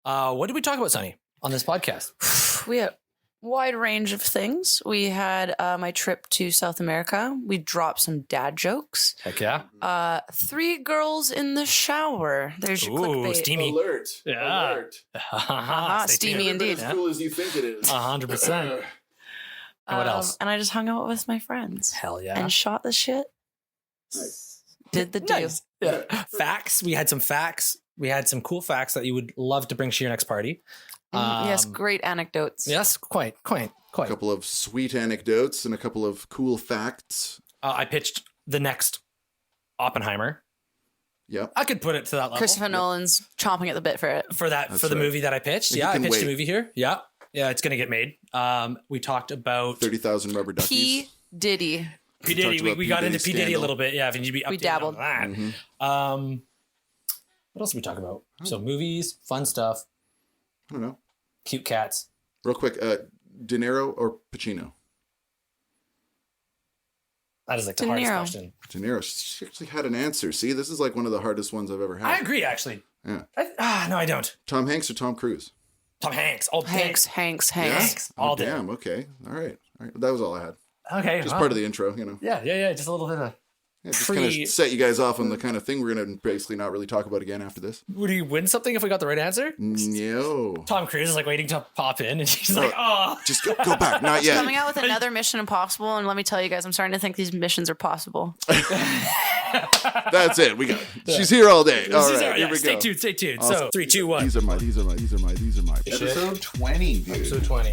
What did we talk about, Sonny, on this podcast? We had a wide range of things. We had my trip to South America. We dropped some dad jokes. Heck yeah. 3 girls in the shower. There's your clickbait. Steamy. Alert. Yeah. Alert. Stay Steamy tuned. indeed. As cool as you think it is. 100%. And what else? And I just hung out with my friends. Hell yeah. And shot the shit. Nice. Did the do. Nice. Yeah. Facts. We had some facts. We had some cool facts that you would love to bring to your next party. Yes, great anecdotes. Yes, quite. A couple of sweet anecdotes and a couple of cool facts. I pitched the next Oppenheimer. Yep. I could put it to that level. Christopher Nolan's chomping at the bit for it. For that, That's for the right. movie that I pitched. You Yeah, I can pitched wait. a movie here. Yeah. Yeah, it's going to get made. We talked about 30,000 rubber duckies. P Diddy. P We Diddy. talked about We P. got Diddy into P Diddy a scandal. little bit. Yeah, if you need to be updated We dabbled. on that. What else did we talk about? So movies, fun stuff, I don't know. cute cats. Real quick, De Niro or Pacino? That is like the De hardest Niro. question. De Niro. She actually had an answer. See, this is like one of the hardest ones I've ever had. I agree, actually. Yeah. No, I don't. Tom Hanks or Tom Cruise? Tom Hanks. Oh, Hanks. Hanks. Oh, All day. damn. Okay. All right. That was all I had. Okay. Just well, part of the intro, you know. Yeah. Just a little bit of. Yeah, just kind of set you guys off on the kind of thing we're going to basically not really talk about again after this. Would he win something if we got the right answer? No. Tom Cruise is like waiting to pop in, and she's like, "Oh, Just go back. Not yet. Coming out with another Mission Impossible, and let me tell you guys, I'm starting to think these missions are possible. That's it. We got it. She's here all day. All right. Here we Stay go. tuned. Stay tuned. Awesome. So 3, 2, 1. These are my. Episode 20, dude. Episode 20.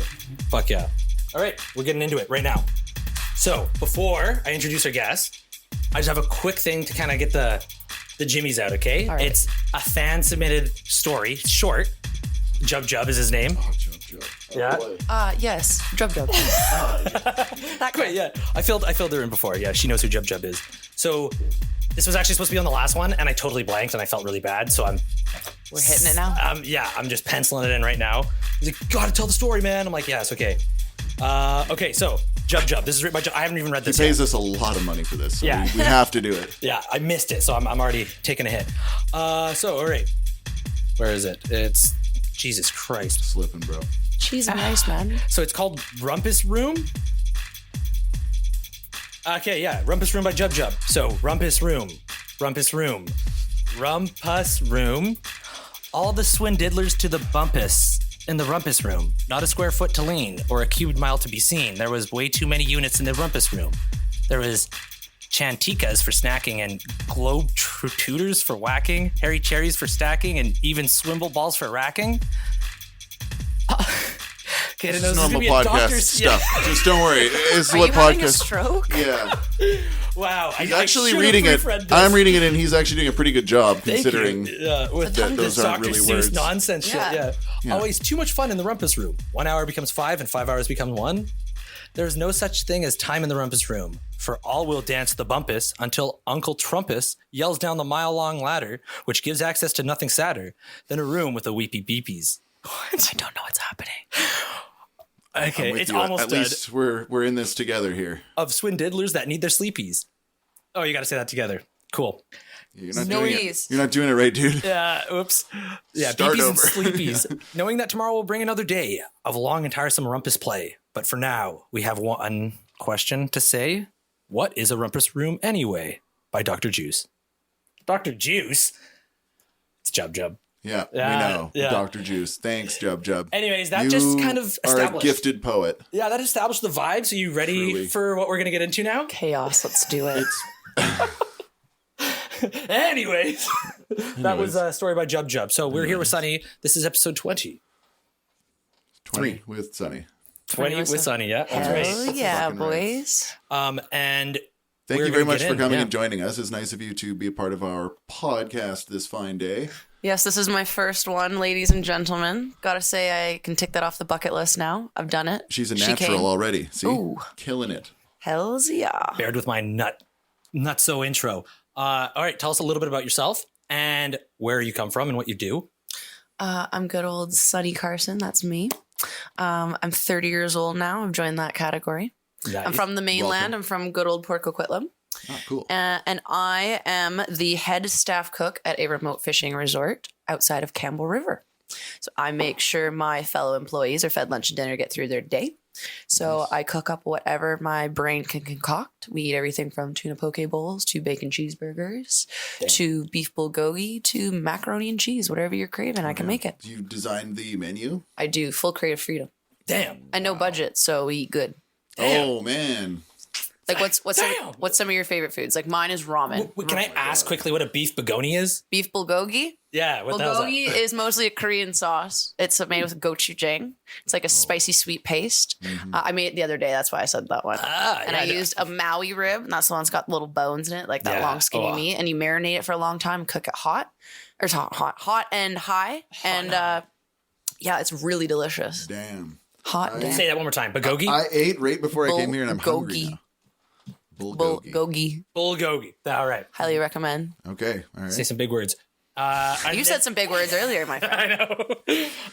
Fuck yeah. All right, we're getting into it right now. So before I introduce our guest, I just have a quick thing to kind of get the jimmies out, okay? All right. It's a fan submitted story. It's short. Jub is his name. Oh, Joe. Yeah. boy. Yes. Jub. That guy. Great, yeah. I filled her in before. Yeah, she knows who Jub is. So this was actually supposed to be on the last one, and I totally blanked, and I felt really bad. So We're hitting it now. I'm just penciling it in right now. He's like, "Gotta tell the story, man." I'm like, "Yeah, it's okay." Okay, so Jub. This is written by Jub. I haven't even read He this yet. pays us a lot of money for this, so Yeah. we have to do it. Yeah, I missed it, so I'm already taking a hit. So, all right. Where is it? It's Jesus Christ. Slipping, bro. She's nice, man. So it's called Rumpus Room? Okay, yeah, Rumpus Room by Jub. So, Rumpus Room. All the swindlers to the bumpus in the Rumpus Room. Not a square foot to lean or a cubic mile to be seen. There was way too many units in the Rumpus Room. There was chantikas for snacking and globe tutors for whacking, hairy cherries for stacking, and even swimble balls for racking. Okay, This I know is this is normal gonna be a podcast doctor's stuff. Just don't worry. This is Are what you having a podcast. stroke? Yeah. Wow, He's I actually should've reading it. proofread this. I'm reading it, and he's actually doing a pretty good job Thank considering. you. With that this those aren't Dr. really Seuss words. nonsense Yeah. shit. Yeah. Always too much fun in the Rumpus Room. 1 hour becomes 5, and 5 hours becomes 1. There's no such thing as time in the Rumpus Room, for all will dance the bumpus until Uncle Trumpus yells down the mile-long ladder, which gives access to nothing sadder than a room with a weepy beepies. What? I don't know what's happening. Okay, I'm with it's you. almost At dead. least we're in this together here. Of swindlers that need their sleepies. Oh, you got to say that together. Cool. You're not No doing it. ease. You're not doing it right, dude. Yeah, oops. Yeah, Start beepies over. and sleepies. Knowing that tomorrow will bring another day of long and tiresome rumpus play. But for now, we have one question to say. What is a rumpus room anyway? By Dr. Juice. Dr. Juice? It's Jub. Yeah, we Yeah, know. yeah. Dr. Juice. Thanks, Jub. Anyways, that You just kind of are a established. gifted poet. Yeah, that established the vibe. So you ready Truly. for what we're going to get into now? Chaos. Let's do it. Anyways, that was a story by Jub. So we're here with Sunny. This is episode 20. 20 with Sunny. 20 with Sunny, yeah. That's Hell right. yeah, fucking right. boys. And Thank we're you very gonna much get for in, coming yeah. and joining us. It's nice of you to be a part of our podcast this fine day. Yes, this is my first one, ladies and gentlemen. Gotta say, I can tick that off the bucket list now. I've done it. She's a She natural came. already. See? Ooh. Killing it. Hells yeah. bared with my nutso intro. All right, tell us a little bit about yourself and where you come from and what you do. I'm good old Sunny Carson. That's me. I'm 30 years old now. I've joined that category. Nice. I'm from the mainland. Welcome. I'm from good old Port Coquitlam. Oh, cool. And I am the head staff cook at a remote fishing resort outside of Campbell River. So I make sure my fellow employees are fed lunch and dinner, get through their day. So I cook up whatever my brain can concoct. We eat everything from tuna poke bowls to bacon cheeseburgers to beef bulgogi to macaroni and cheese. Whatever you're craving, I can make it. Do you design the menu? I do. Full creative freedom. Damn. And no budget, so we eat good. Damn. Oh, man. Like what's some of your favorite foods? Like mine is ramen. Can I ask quickly what a beef bulgogi is? Beef bulgogi. Yeah, what the hell Bulgogi is mostly a Korean sauce. It's made with gochujang. It's like a spicy sweet paste. I made it the other day. That's why I said that one. And I used a Maui rib. And that's the one that's got little bones in it, like that long skinny meat. And you marinate it for a long time, cook it hot. Or it's hot and high. Yeah, it's really delicious. Damn. Hot. Say that one more time. Bulgogi? I ate right before I came here and I'm hungry now. Bulgogi. Bulgogi. All right. Highly recommend. Okay. All right. Say some big words. You said some big words earlier, my friend. I know.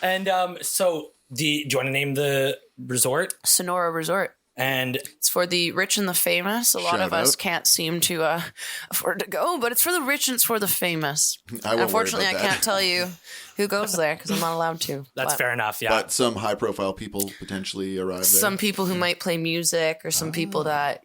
And so do you want to name the resort? Sonora Resort. And it's for the rich and the famous. A lot of us can't seem to afford to go, but it's for the rich and it's for the famous. Unfortunately, I can't tell you who goes there because I'm not allowed to. That's fair enough, yeah. But some high-profile people potentially arrive there. Some people who might play music or some people that,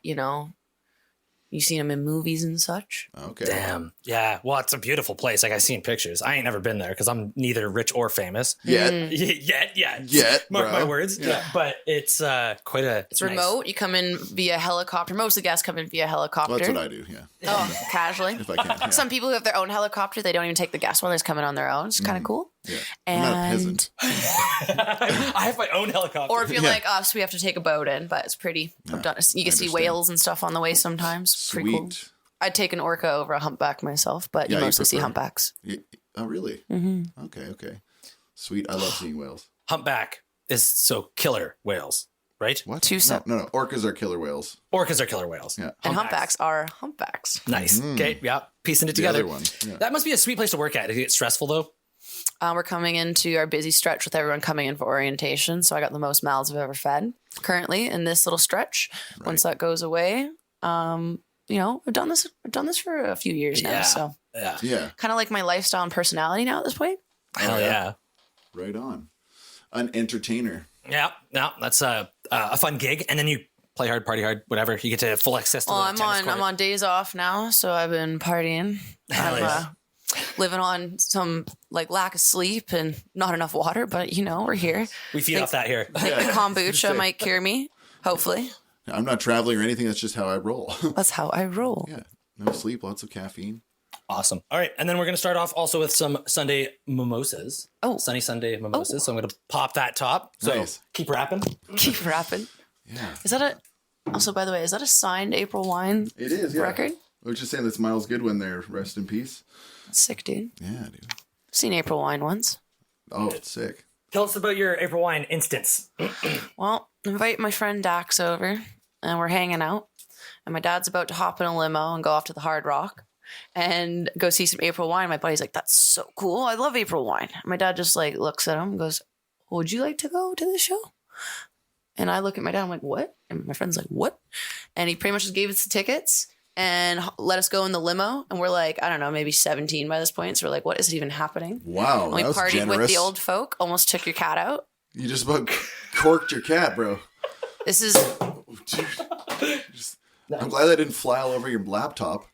you've seen them in movies and such. Okay. Damn. Yeah. Well, it's a beautiful place. Like, I've seen pictures. I ain't never been there because I'm neither rich or famous. Yet. Yet. Mark my words. Yeah. But it's quite a... It's remote. You come in via helicopter. Most of the guests come in via helicopter. Well, that's what I do, yeah. Oh, casually. If I can, yeah. Some people who have their own helicopter, they don't even take the guest one. They just come in on their own. It's kind of cool. Yeah. And I'm not a peasant. I have my own helicopter. Or if you're like us, we have to take a boat in, but it's pretty. I've done. You can see whales and stuff on the way sometimes. Sweet. Pretty cool. I'd take an orca over a humpback myself, but you mostly see humpbacks. Oh, really? Okay. Sweet. I love seeing whales. Humpback is so killer whales, right? What? Two sets. No. Orcas are killer whales. Orcas are killer whales. Yeah. And humpbacks are humpbacks. Nice. Okay. Yeah. Piecing it together. The other one. Yeah. That must be a sweet place to work at. Is it stressful though? We're coming into our busy stretch with everyone coming in for orientation. So I got the most mouths I've ever fed currently in this little stretch. Right. Once that goes away, I've done this for a few years now. So yeah. Kind of like my lifestyle and personality now at this point. Hell yeah. Right on. An entertainer. Yeah. No, that's a fun gig. And then you play hard, party hard, whatever. You get to full access to the tennis court. I'm on days off now, so I've been partying. I'm living on some lack of sleep and not enough water, but we're here. We feed off that here. I think the kombucha might cure me, hopefully. I'm not traveling or anything. That's just how I roll. That's how I roll. Yeah. No sleep, lots of caffeine. Awesome. All right. And then we're going to start off also with some Sunday mimosas. Oh. Sunny Sunday mimosas. So I'm going to pop that top. So nice. Keep rapping. Keep rapping. Yeah. Also, by the way, is that a signed April Wine It is, yeah. record? I was just saying that's Miles Goodwin there. Rest in peace. Sick, dude. Yeah, dude. Seen April Wine once. Oh, it's sick. Tell us about your April Wine instance. Well, invite my friend Dax over, and we're hanging out. And my dad's about to hop in a limo and go off to the Hard Rock and go see some April Wine. My buddy's like, "That's so cool. I love April Wine." And my dad just looks at him and goes, "Would you like to go to the show?" And I look at my dad. I'm like, "What?" And my friend's like, "What?" And he pretty much just gave us the tickets and let us go in the limo. And we're like, I don't know, maybe 17 by this point. So we're like, what is it even happening? Wow. And we that was partied generous. with the old folk, almost took your cat out. You just about corked your cat, bro. This is... I'm glad that didn't fly all over your laptop.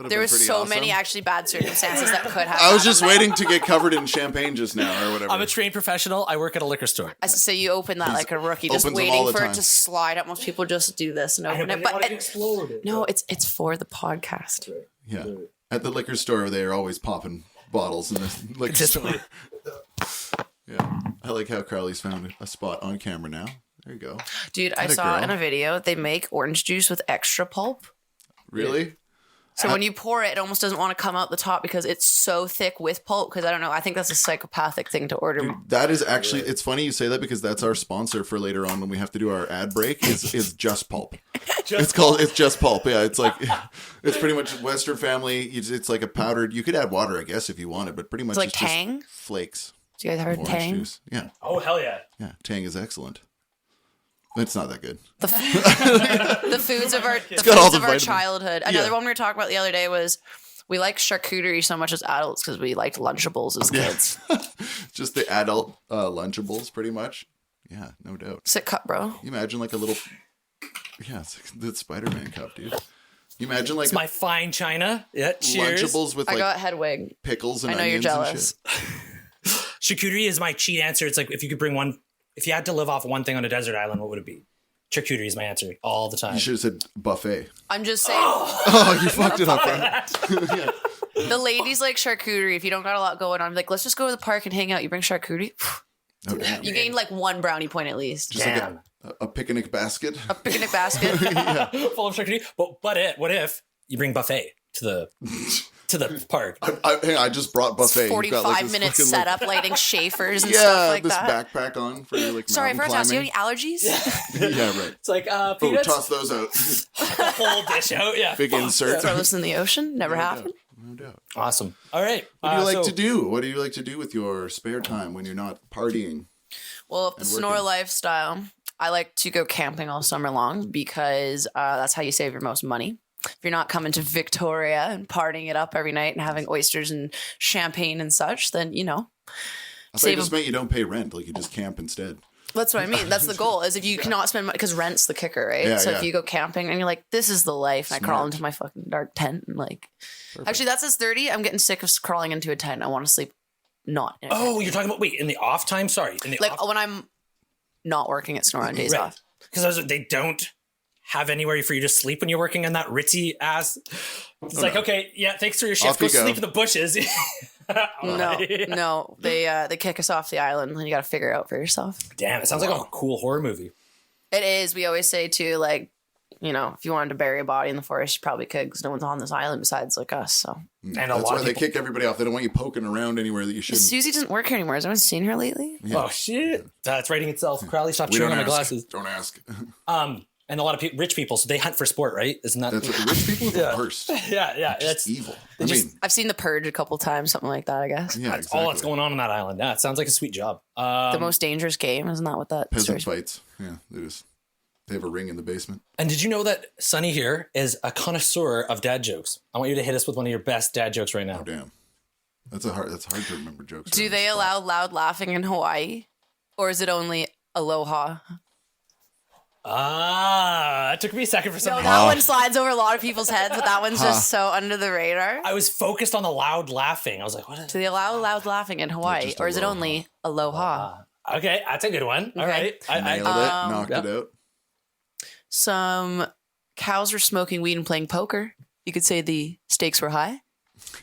There was so many actually bad circumstances that could have. I was just waiting to get covered in champagne just now or whatever. I'm a trained professional. I work at a liquor store. So you open that like a rookie, just waiting for it to slide up. Most people just do this and open it. But no, it's for the podcast. Yeah. At the liquor store, they're always popping bottles in the liquor store. Yeah. I like how Carly's found a spot on camera now. There you go. Dude, I saw in a video they make orange juice with extra pulp. Really? So when you pour it, it almost doesn't want to come out the top because it's so thick with pulp. Because I don't know, I think that's a psychopathic thing to order. Dude, that is actually, it's funny you say that because that's our sponsor for later on when we have to do our ad break is Just Pulp. It's Just Pulp. Yeah, it's like, it's pretty much Western Family. It's like a powdered, you could add water, I guess, if you wanted, but pretty much it's just Tang? flakes. Do you guys heard Tang? Juice. Yeah. Oh, hell yeah. Yeah, Tang is excellent. It's not that good. The foods of our all the childhood. vitamins. Another one we were talking about the other day was We like charcuterie so much as adults because we liked Lunchables as kids. Just the adult Lunchables, pretty much. Yeah, no doubt. Sick cup, bro. You imagine like a little... Yeah, it's like the Spider-Man cup, dude. You imagine like... It's my fine china. Yeah, cheers. Lunchables with I like got Hedwig. pickles and I know you're onions and jealous. shit. Charcuterie is my cheat answer. It's like if you could bring one... If you had to live off one thing on a desert island, what would it be? Charcuterie is my answer all the time. You should have said buffet. I'm just saying. Oh, you fucked it up, bro. Yeah. The ladies like charcuterie. If you don't got a lot going on, like, let's just go to the park and hang out. You bring charcuterie. Oh, damn. You gain like 1 brownie point at least. Just Damn. like a picnic basket. A picnic basket. Full of charcuterie. But what if you bring buffet to the park? I just brought buffet. 45 minutes fucking, setup, lighting Schaefer's and yeah, stuff like this that. backpack on for your like Sorry, mountain first ask, do you climbing. have any allergies? Yeah, right. It's like Oh, peanuts, toss those out. the whole dish out. Yeah. Big insert. Throw this in the ocean? Never No happened. doubt. No doubt. Awesome. All right. What do you like to do? What do you like to do with your spare time when you're not partying? Well, the And snore working. lifestyle, I like to go camping all summer long because that's how you save your most money. If you're not coming to Victoria and partying it up every night and having oysters and champagne and such, then, I thought you Save just meant you don't pay rent. Like you just camp instead. that's what I mean. That's the goal, is if you cannot spend money, because rent's the kicker, right? Yeah, so yeah. if you go camping and you're like, this is the life, and I crawl Smart. into my fucking dark tent and like, actually, that's as 30. I'm getting sick of crawling into a tent. I want to sleep not in a tent. Oh, you're talking about in the off time? Sorry, in the Like off when I'm not working at Snore on days off. because they don't have anywhere for you to sleep when you're working in that ritzy ass. It's like, okay, yeah, thanks for your shift. Off Go you go. sleep in the bushes. No. They kick us off the island, and you got to figure it out for yourself. Damn, it sounds like a cool horror movie. It is. We always say too, like, if you wanted to bury a body in the forest, you probably could, because no one's on this island besides like us. So And That's a lot why of they people. kick everybody off. They don't want you poking around anywhere that you shouldn't. Susie doesn't work here anymore. Has anyone seen her lately? Oh shit, that's writing itself. Crowley, stop We chewing don't on my ask. glasses. Don't ask. And a lot of rich people, so they hunt for sport, right? Isn't that? That's what rich people are the worst. yeah. It's That's evil. I've seen The Purge a couple times, something like that. I guess yeah, that's exactly. all that's going on that island. Yeah, it sounds like a sweet job. the most dangerous game, isn't that what that? Peasant story's- fights. Yeah, they have a ring in the basement. And did you know that Sonny here is a connoisseur of dad jokes? I want you to hit us with one of your best dad jokes right now. Oh damn, that's hard to remember jokes. Do on they the spot. allow loud laughing in Hawaii, or is it only aloha? It took me a second for No, something. that one slides over a lot of people's heads, but that one's just so under the radar. I was focused on the loud laughing. I was like, what is Do they allow loud laughing in Hawaii, just or is it aloha. only aloha? Okay, that's a good one. All right. Nailed it. Knocked it out. Some cows were smoking weed and playing poker. You could say the stakes were high.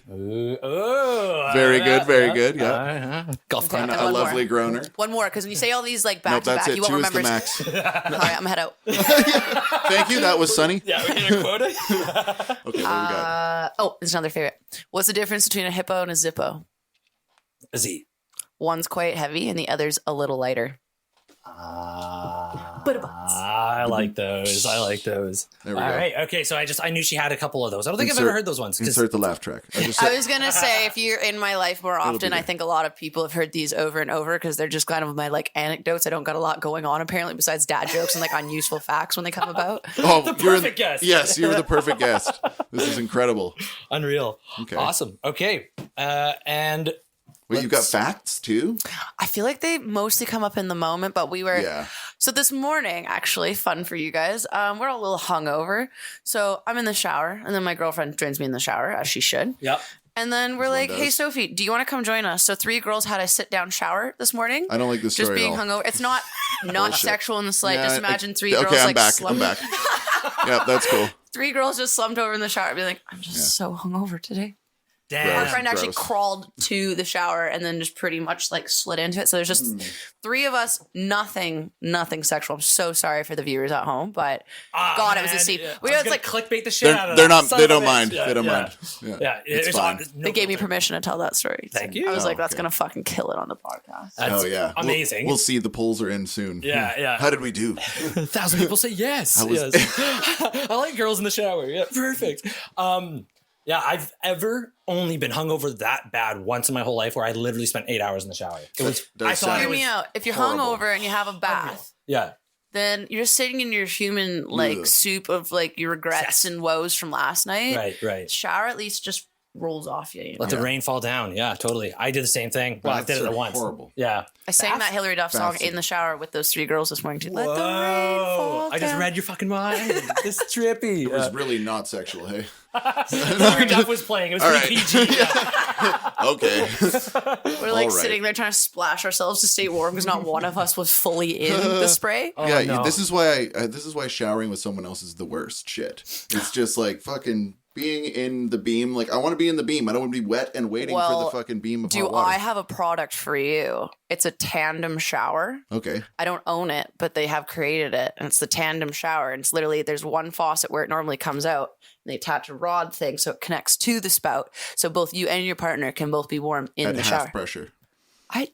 Very Very good. Very good. Yeah. Golf Okay. clap. And A one more. lovely groaner. One more, because when you say all these like back Nope, to that's back, it. you won't 2 is remember. the max. All right, I'm head out. Thank you. That was Sunny. Yeah, we hit a quota. Okay, what do we got? Oh, it's another favorite. What's the difference between a hippo and a zippo? A Z. One's quite heavy and the other's a little lighter. I like those. There we All go. right. Okay. So I knew she had a couple of those. I don't think I've Insert- ever heard those ones. 'Cause- Insert the laugh track. I just I said, was going to say, if you're in my life more be often, I there. think a lot of people have heard these over and over because they're just kind of my like anecdotes. I don't got a lot going on apparently besides dad jokes and like unuseful facts when they come about. oh, The you're perfect guest. Yes, you're the perfect guest. This is incredible. Unreal. Okay. Awesome. Okay. And Wait, you got facts too? I feel like they mostly come up in the moment, but we were Yeah. so this morning, actually, fun for you guys. We're all a little hungover. So I'm in the shower, and then my girlfriend joins me in the shower, as she should. yep. And then we're one like, does. hey, Sophie, do you want to come join us? So 3 girls had a sit-down shower this morning. I don't like this Just story being at all. hungover. It's not sexual in the slight. Yeah, Just imagine 3 okay, girls I'm like back. slumped. I'm back. Yeah, that's cool. 3 girls just slumped over in the shower, being like, I'm just so hungover today. Our Damn. friend actually gross. crawled to the shower and then just pretty much like slid into it. So there's just 3 of us, nothing sexual. I'm so sorry for the viewers at home, but God, it was a scene. We I was it's like clickbait the shit out of They're that. not. Son They of a don't bitch. mind. Yeah, They don't yeah. mind. Yeah, It's fine. no they gave me filter. permission to tell that story. Thank So you. I was like, Oh, that's okay. gonna fucking kill it on the podcast. That's Oh yeah, amazing. We'll see. The polls are in soon. Yeah. How did we do? 1,000 people say yes. I was- Yes. I like girls in the shower. Yeah, perfect. Yeah, I've ever only been hungover that bad once in my whole life where I literally spent 8 hours in the shower. It was. Does I thought sound- it Hear was. me out. If you're horrible. hungover and you have a bath, Yeah. then you're just sitting in your human like Ugh. soup of like your regrets Yes. and woes from last night. Right. Shower at least just rolls off you. Let the rain fall down. Yeah, totally. I did the same thing. Well, I did it once. Horrible. Yeah. I sang that Hillary Duff song in the shower with those 3 girls this morning too. Let the rain fall down. I just read your fucking mind. This is trippy. It was really not sexual, hey? Hillary Duff was playing. It was pretty PG. Yeah. Okay. We're like sitting there trying to splash ourselves to stay warm because not one of us was fully in the spray. This is why showering with someone else is the worst shit. It's just like fucking being in the beam. Like, I want to be in the beam. I don't want to be wet and waiting for the fucking beam of hot water. I have a product for you? It's a tandem shower. Okay. I don't own it, but they have created it, and it's the tandem shower. And it's literally, there's one faucet where it normally comes out, and they attach a rod thing so it connects to the spout, so both you and your partner can both be warm in the shower. Half pressure.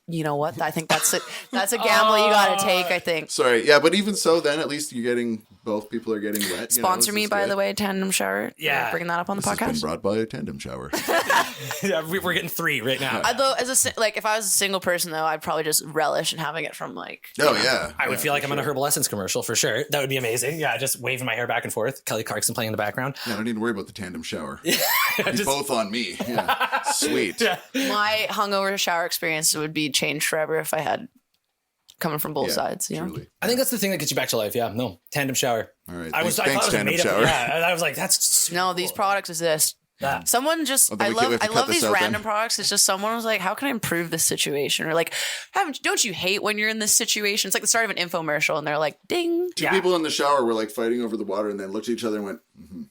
You know what? I think that's a gamble you got to take, I think. Sorry. Yeah, but even so, then at least both people are getting wet. Sponsor me, by the way, tandem shower. Yeah. Bringing that up on the podcast. Has been brought by a tandem shower. Yeah, we're getting 3 right now. Although, if I was a single person, though, I'd probably just relish in having it from yeah. I would feel like I'm on a Herbal Essence commercial for sure. That would be amazing. Yeah, just waving my hair back and forth. Kelly Clarkson playing in the background. Yeah, I don't need to worry about the tandem shower. Be both on me. Yeah. Sweet. Yeah. My hungover shower experience would be changed forever if I had coming from both sides. You know? Truly. I think that's the thing that gets you back to life. Yeah, no, tandem shower. All right. I thought it Thanks, was tandem made up. shower. Yeah, I was like, that's super No, these products exist. Yeah. Someone just, then we have to I cut love this these out random then. products. It's just someone was like, how can I improve this situation? Or like, don't you hate when you're in this situation? It's like the start of an infomercial and they're like, ding. Two people in the shower were like fighting over the water and then looked at each other and went,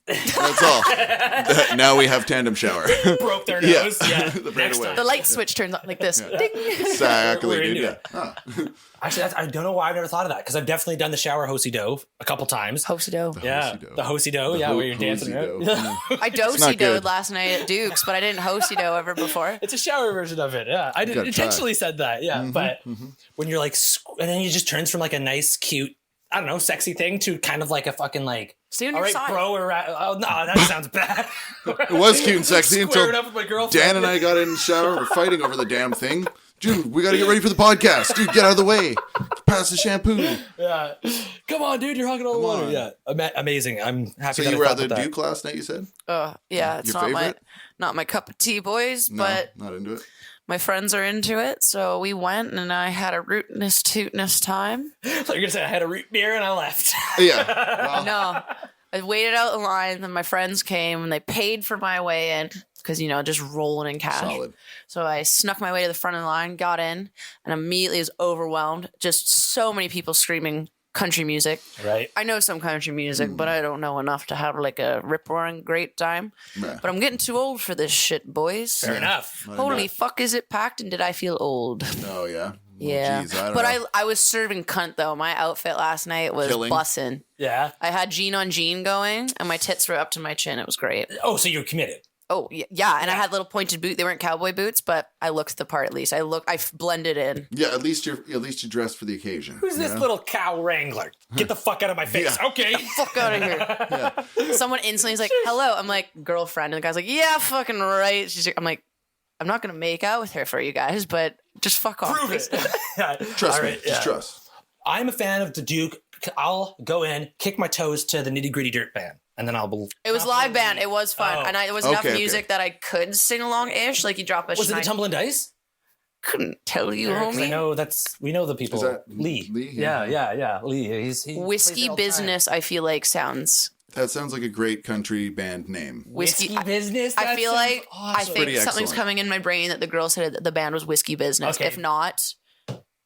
that's all. Now we have tandem shower. Broke their nose. Yeah. Next time. The light switch turns on like this. Ding. Exactly, We're dude. into Yeah. it. Actually, I don't know why I've never thought of that because I've definitely done the shower hosey dough a couple times. Hosey dough. Yeah, the hosey dough. Yeah, where you're dancing around. I dosey doughed last night at Duke's, but I didn't hosey dough ever before. It's a shower version of it. Yeah, I didn't intentionally said that. Yeah, but when you're like, and then it just turns from like a nice, cute, I don't know, sexy thing to kind of like a fucking like. Stay on all your right, side. bro. Oh no, that sounds bad. It was cute and sexy Squared until up with my girlfriend. Dan and I got in the shower. We're fighting over the damn thing. Dude, we got to get ready for the podcast. Dude, get out of the way. Pass the shampoo. Yeah, come on, dude. You're hogging all the water. Yeah, amazing. I'm happy. So that you I were thought at the about that. Duke last night, you said? Yeah, it's Your favorite? not my cup of tea, boys, but not into it. my friends are into it, so we went and I had a rootness tootness time. So you're gonna say I had a root beer and I left. Yeah. Well, No, I waited out in line, and my friends came and they paid for my way in because just rolling in cash. solid. So I snuck my way to the front of the line, got in, and immediately was overwhelmed. Just so many people screaming country music. Right. I know some country music, but I don't know enough to have like a rip-roaring great time. Yeah. But I'm getting too old for this shit, boys. Fair enough. Holy fuck, is it packed and did I feel old? Oh, yeah. Yeah. Geez, I don't But know. I was serving cunt though. My outfit last night was Killing. bussin'. Yeah. I had jean on jean going and my tits were up to my chin. It was great. Oh, so you're committed. Oh, yeah. And I had little pointed boot. They weren't cowboy boots, but I looked the part at least. I blended in. Yeah, at least you dressed for the occasion. Who's this little cow wrangler? Get the fuck out of my face. Yeah. Okay. Fuck out of here. Someone instantly is like, hello. I'm like, girlfriend. And the guy's like, yeah, fucking right. I'm like, I'm not going to make out with her for you guys, but just fuck off. Prove it. Yeah. Trust All me. right, Just trust. I'm a fan of the Duke. I'll go in, kick my toes to the Nitty Gritty Dirt Band, and then I'll believe. It was live band. It was fun. Oh. And there was enough Okay. music that I could sing along-ish. Like you drop a Was it the Tumbling Dice? Couldn't tell you, 'Cause I homie. know we know the people. Is that Lee. Lee? Yeah. Lee. He plays it Whiskey all the time. Business, I feel like sounds That sounds like a great country band name. Whiskey Business. I That feel sounds like awesome. I think Pretty something's excellent. coming in my brain that the girl said that the band was Whiskey Business. Okay. If not,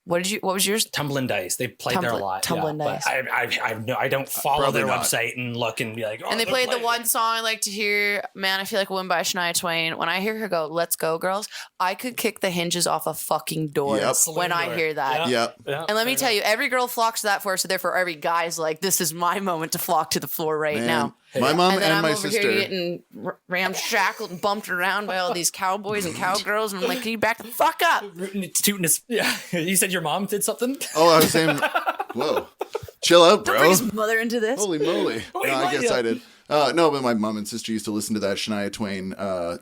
what was yours? Tumbling Dice. They played there a lot. Tumbling Dice. But I don't follow Probably their not. website and look and be like, oh, And they they're played the playing one it. song I like to hear, Man, I Feel Like a Woman by Shania Twain. When I hear her go, let's go, girls, I could kick the hinges off a fucking door Yep. when I hear that. Yep. Yeah, And let me fair tell you, every girl flocks to that for us, so therefore every guy's like, this is my moment to flock to the floor right Man, now. my mom And then and I'm my over sister. here getting ramshackled and bumped around by all these cowboys and cowgirls, and I'm like, can you back the fuck up? Rootin' it's tootin' it's- Yeah. You said your mom did something? Oh, I was saying, whoa, chill out, Don't bro. bring his mother into this. Holy moly! Wait, No, I what? guess Yeah. I did. No, but my mom and sister used to listen to that Shania Twain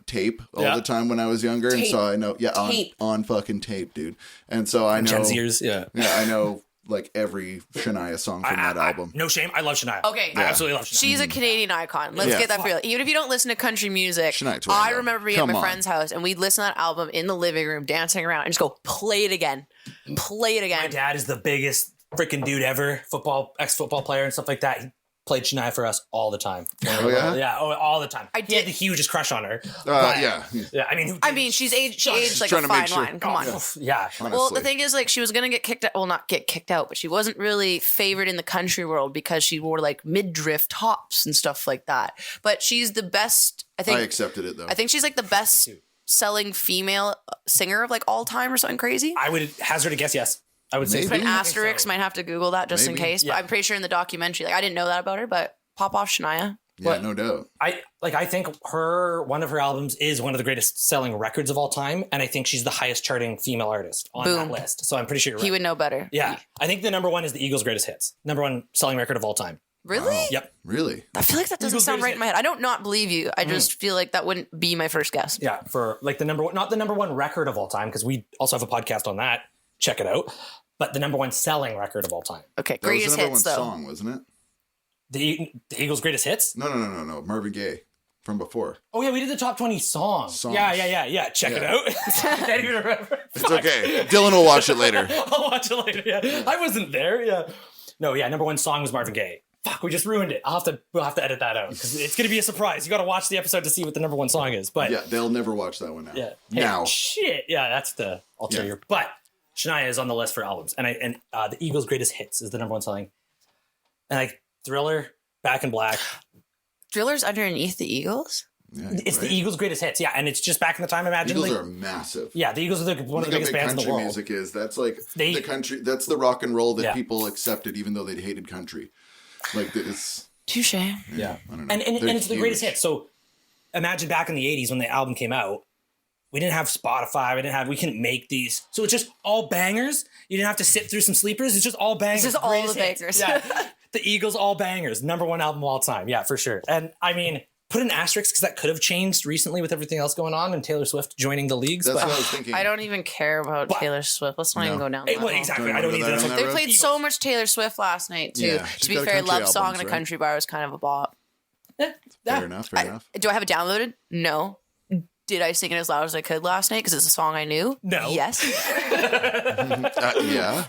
tape all Yeah. the time when I was younger, and so I know, Tape. on fucking tape, dude. And so I know Gen Zers, yeah. Yeah, I know like every Shania song from that album. No shame. I love Shania. Okay. I absolutely love Shania. She's a Canadian icon. Let's Yeah. get that for you. Even if you don't listen to country music, Shania Twain, I though. remember being Come at my on. friend's house and we'd listen to that album in the living room, dancing around, and just go, play it again. Play it again. My dad is the biggest freaking dude ever. Ex-football player and stuff like that. He played Shania for us all the time. Oh, yeah? Yeah, all the time. He did- had the hugest crush on her. But- Yeah. Yeah, I mean, She aged like trying a to make fine sure- wine. Come on. Yeah. Honestly. Well, the thing is, like, she was gonna get kicked out. Well, not get kicked out, but she wasn't really favored in the country world because she wore like midriff tops and stuff like that. But she's the best. I think. I accepted it though. I think she's like the best selling female singer of like all time or something crazy. I would hazard a guess, yes. I would say Maybe. Put an I think asterisk. Might have to Google that just in Maybe. case. Yeah. But I'm pretty sure in the documentary, like I didn't know that about her, but pop off Shania. yeah, but- no doubt. I think one of her albums is one of the greatest selling records of all time, and I think she's the highest charting female artist on Boom. that list. So I'm pretty sure you're right. He would know better. Yeah. I think the number one is the Eagles' greatest hits. Number one selling record of all time. Really? Wow. Yep. Really? I feel like that doesn't Eagles' sound right greatest in my head. I don't not believe you. I just feel like that wouldn't be my first guess. Yeah. For like the number one, not the number one record of all time, because we also have a podcast on that. Check it out. But the number one selling record of all time. Okay, That was greatest the number hits one though. song, wasn't it? The Eagles' greatest hits? No. Marvin Gaye from before. Oh, yeah, we did the top 20 songs. Songs. Yeah. Check it Yeah. out. I can't even remember. It's okay. Dylan will watch it later. I'll watch it later. Yeah. I wasn't there. Yeah. No, yeah, number one song was Marvin Gaye. Fuck, we just ruined it. We'll have to edit that out because it's gonna be a surprise. You got to watch the episode to see what the number one song is. But Yeah, they'll never watch that one now. yeah, Hey, Now. shit. Yeah, that's the ulterior. But Shania is on the list for albums, and the Eagles' greatest hits is the number one selling. And like Thriller, Back in Black, Drillers underneath the Eagles? Yeah, it's right? the Eagles' greatest hits. Yeah, and it's just back in the time. Imagine Eagles like, are massive. yeah, the Eagles are one of the Look biggest how big bands in the country world. music is. That's like They- the country. That's the rock and roll that Yeah. people accepted, even though they hated country. Like it's. Touche. Yeah, I don't know. and They're it's the greatest huge. hit. So imagine back in the '80s when the album came out, we didn't have Spotify, we couldn't make these, so it's just all bangers. You didn't have to sit through some sleepers. It's just all bangers. This is all Greatest the hits. bangers. Yeah, the Eagles all bangers, number one album of all time. Yeah, for sure. And I mean, put an asterisk because that could have changed recently with everything else going on and Taylor Swift joining the leagues. That's but what I was thinking. I don't even care about Taylor Swift. Let's not even go down that Well, hole. exactly. Don't I don't go either. down That's that what They road. played so much Taylor Swift last night too. Yeah, she's To be got a fair, country Love Song albums, in a right? Country Bar was kind of a bop. Fair enough. Do I have it downloaded? No. Did I sing it as loud as I could last night because it's a song I knew? No. Yes. Yeah.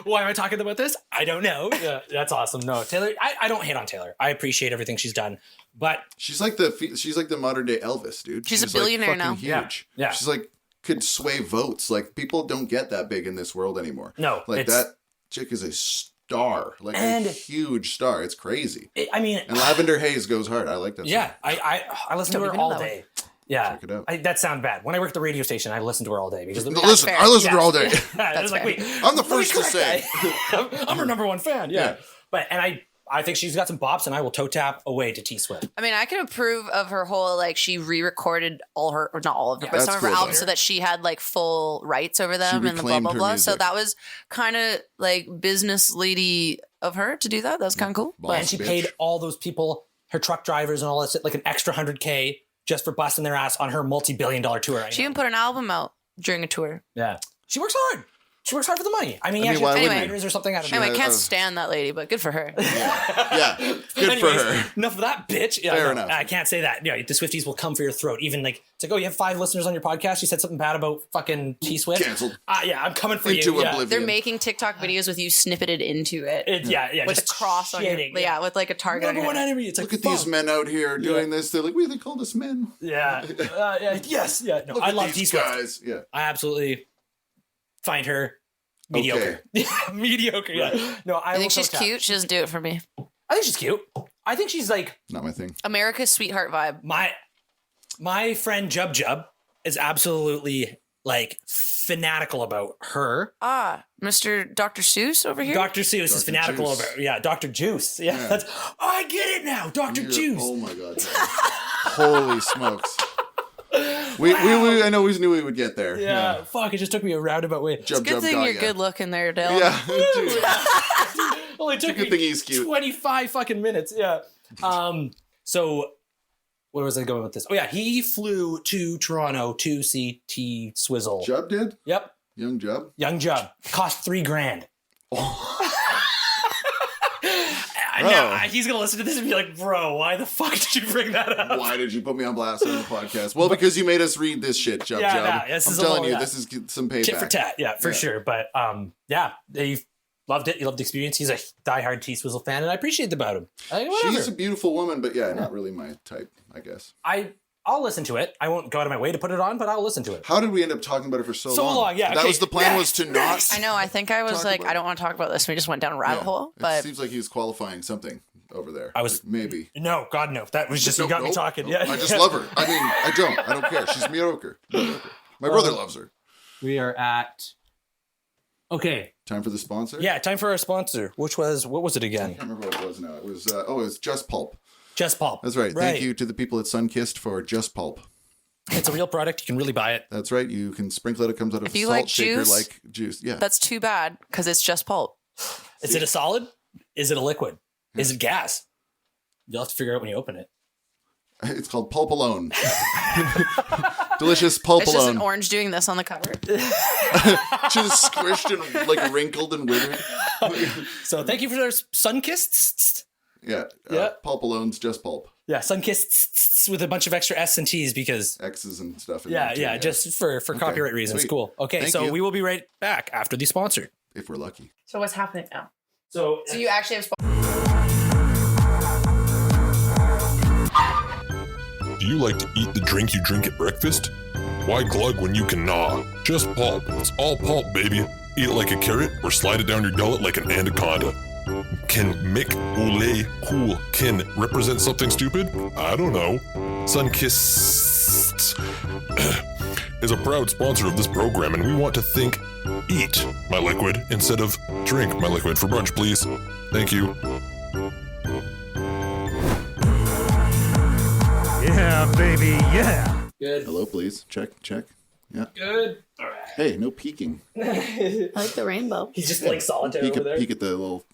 Why am I talking about this? I don't know. Yeah, that's awesome. No, Taylor. I don't hate on Taylor. I appreciate everything she's done, but She's like the modern day Elvis, dude. She's a like, billionaire fucking now. Huge. Yeah. She's like could sway votes. Like people don't get that big in this world anymore. No, like it's- that chick is a star, like And- a huge star. It's crazy. I mean, And Lavender Haze goes hard. I like that. yeah, song. I listen to Don't her even know all that day. Yeah, Check it out. that sounds bad. When I worked at the radio station, I listened to her all day because Listen, fair. I listen to her all day. I was like, fair. wait, I'm the let me first to correct say. that. I'm her number one fan. Yeah, Yeah. but I think she's got some bops, and I will toe tap away to T Swift. I mean, I can approve of her whole, like, she re-recorded all her, or not all of her, but That's some of her cool, albums though. so that she had, like, full rights over them and the blah, reclaimed blah, her blah. So music. that was kind of, like, business lady of her to do that. That was kind of cool. Boss. And she bitch. paid all those people, her truck drivers and all that, like an extra $100K just for busting their ass on her multi-billion-dollar tour. She even put an album out during a tour. Yeah, she works hard. She works hard for the money. I mean, I yeah, mean, she why has wouldn't writers or something. I don't know. Anyway, I can't uh, stand that lady, but good for her. Yeah, good for Anyways, her. Enough of that, bitch. Yeah, Fair no, enough. I can't say that. Yeah, the Swifties will come for your throat. Even like, it's like, oh, you have 5 listeners on your podcast. You said something bad about fucking T Swift. Canceled. Yeah, I'm coming for Into you. Yeah. oblivion. They're making TikTok videos with you snippeted into it. Yeah, with a just cross on your, shitting, yeah, with like a target on Number your one head. enemy. It's Look like, at these fuck. men out here doing this. They're like, they called us men. Yeah. Yes. Yeah. No, Look I at love T these Swift. guys. Yeah. I absolutely find her mediocre. Mediocre. Yeah. No, I I think will she's toe tap. cute. She doesn't do it for me. I think she's cute. I think she's like Not my thing. America's sweetheart vibe. my friend Jub Jub is absolutely like fanatical about her. Ah, Mr. Dr. Seuss over here. Dr. Seuss is Dr. fanatical Juice. about Dr. Juice. Yeah, Yeah. that's I get it now, Dr. Juice. Oh my god. Holy smokes. I know we knew we would get there. Yeah, fuck, it just took me a roundabout way. Jub Good Jub thing got you're ya. good looking there, Dale. Yeah. Dude. Only took Good me thing he's cute. 25 fucking minutes. Yeah. So where was I going with this? Oh yeah, he flew to Toronto to see T Swizzle. Jub did? Yep. Young Jub? Young Jub. Cost $3,000. Now he's gonna listen to this and be like, "Bro, why the fuck did you bring that up? Why did you put me on blast on the podcast? Well, because you made us read this shit, Jub. This I'm is telling you, this is some payback. Tit for tat, for sure. But they loved it. He loved the experience. He's a diehard T-Swizzle fan, and I appreciate about him. She's a beautiful woman, but not really my type, I guess. I'll listen to it. I won't go out of my way to put it on, but I'll listen to it. How did we end up talking about it for so long? Yeah, that was the plan. Was to not. I know. I think I was like, I don't want to talk about this. We just went down a rabbit hole. But it seems like he was qualifying something over there. I was maybe. No, God no. That was just you got me talking. Yeah, I just love her. I mean, I don't care. She's mediocre. My brother loves her. We are at. Okay. Time for the sponsor. Yeah, time for our sponsor, which was what was it again? I can't remember what it was now. It was it was Just Pulp. Just Pulp. That's right. Thank you to the people at Sunkist for Just Pulp. It's a real product. You can really buy it. That's right. You can sprinkle it. It comes out of if a you salt like shaker juice, like juice. Yeah. That's too bad because it's just pulp. Is it a solid? Is it a liquid? Is it gas? You'll have to figure out when you open it. It's called Pulp Alone. Delicious Pulp It's Alone. just an orange doing this on the cover. Just squished and like wrinkled and withered. So thank you for those Sunkist. Yeah. Pulp Alone's Just Pulp. Yeah, Sunkist with a bunch of extra S and T's because X's and stuff. In yeah, there too, just for copyright reasons. Sweet. Cool. Okay, Thank so you. we will be right back after the sponsor. If we're lucky. So what's happening now? So you actually have. Do you like to eat the drink you drink at breakfast? Why glug when you can gnaw? Just pulp. It's all pulp, baby. Eat it like a carrot or slide it down your gullet like an anaconda. Can Mick Ole Cool Kin represent something stupid? I don't know. Sunkist is a proud sponsor of this program, and we want to think eat my liquid instead of drink my liquid for brunch, please. Thank you. Yeah, baby, yeah. good. Hello, please. Check. Yeah. Good. All right. Hey, no peeking. I like the rainbow. He's just like solitaire over there. Peek at the little.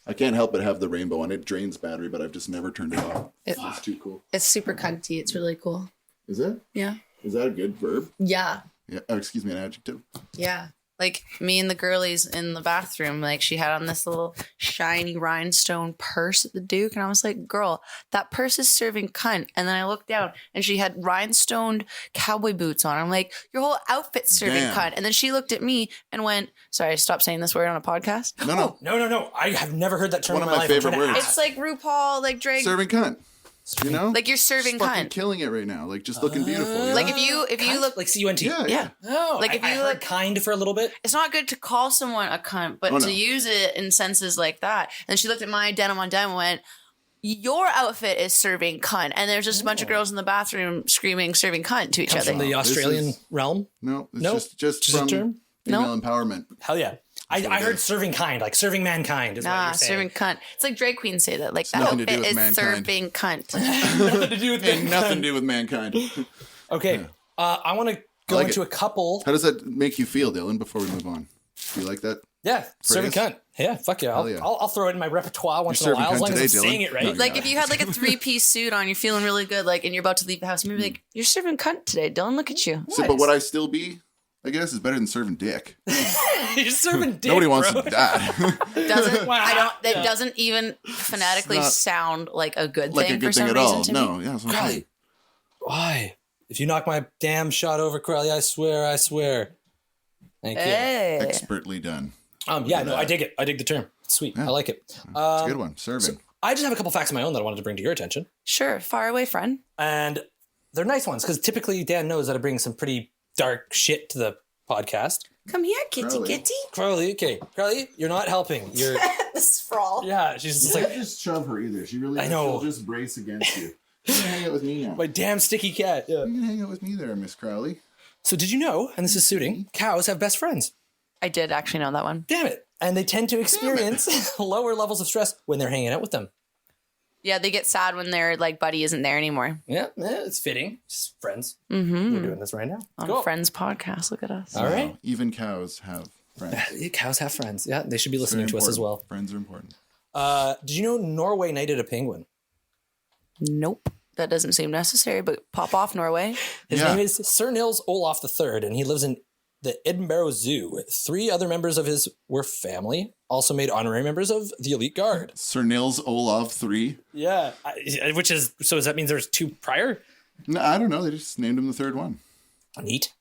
I can't help but have the rainbow on it. Drains battery, but I've just never turned it off. It's too cool. It's super cunty. It's really cool. Is it? Yeah. Is that a good verb? Yeah. Yeah. Oh, excuse me, an adjective. Yeah. Like me and the girlies in the bathroom, like she had on this little shiny rhinestone purse at the Duke. And I was like, girl, that purse is serving cunt. And then I looked down and she had rhinestoned cowboy boots on. I'm like, your whole outfit's serving Damn. cunt. And then she looked at me and went, sorry, stop saying this word on a podcast. No. I have never heard that term One in of my my life. favorite words. It's like RuPaul, like drag. Serving cunt. You know? Like you're serving Just fucking cunt. killing it right now. Like just looking beautiful. Yeah? Like if you look, like CUNT. Yeah. Oh, Like if I you heard look- kind for a little bit. it's not good to call someone a cunt, but Oh, no. to use it in senses like that. And she looked at my denim on denim and went, your outfit is serving cunt. And there's just a bunch of girls in the bathroom screaming, serving cunt to each Comes other. from the Australian realm. No, it's No? just Just a from term? female empowerment. Hell yeah. I what it heard is. serving kind, like serving mankind is what Nah, you're saying. serving cunt. It's like drag queens say that. Like that nothing to do outfit with is mankind. serving cunt. Nothing to do with Ain't nothing to do with mankind. Okay. I want to go like into it. a couple. How does that make you feel, Dylan, before we move on? Do you like that? Yeah, serving Phrase? cunt. Yeah, fuck yeah. Hell yeah. I'll throw it in my repertoire once in You're a while, as serving long cunt as I'm today, saying Dylan. it right. No, Like if you had like a 3-piece suit on, you're feeling really good, like, and you're about to leave the house, and you're like, you're serving cunt today, Dylan. Look at you. So, but would I still be? I guess is better than serving dick. You're serving dick, Nobody wants bro. to do that. Doesn't Wow. I don't that Yeah. doesn't even phonetically It's not sound like a good like thing a for good some thing at reason all. to No, me. yeah, that's what I'm saying. Why? If you knock my damn shot over, Crowley, I swear. Thank you. Hey. Expertly done. Yeah, no, I dig it. I dig the term. It's sweet. Yeah. I like it. It's a good one. Serving. I just have a couple facts of my own that I wanted to bring to your attention. Sure, far away friend. And they're nice ones because typically Dan knows that I bring some pretty dark shit to the podcast. Come here, kitty Crowley. kitty. Crowley, okay. Crowley, you're not helping. You're, The sprawl. yeah, she's just like, just shove her either. She really. I know. She'll just brace against you. You can hang out with me now. my damn sticky cat. Yeah. You can hang out with me there, Miss Crowley. So did you know, and this is suiting, cows have best friends. I did actually know that one. Damn it. And they tend to experience lower levels of stress when they're hanging out with them. Yeah, they get sad when their like buddy isn't there anymore. Yeah, it's fitting. Just friends. Mm-hmm. We're doing this right now. On Cool. a Friends podcast. Look at us. All right. Even cows have friends. Cows have friends. Yeah, they should be listening Very to us as well. important. Friends are important. Did you know Norway knighted a penguin? Nope. That doesn't seem necessary, but pop off, Norway. His Yeah. name is Sir Nils Olaf III, and he lives in the Edinburgh Zoo. 3 other members of his were family, also made honorary members of the elite guard. Sir Nils Olav 3. Yeah, which is, so does that mean there's 2 prior? No, I don't know. They just named him the 3rd one. Neat.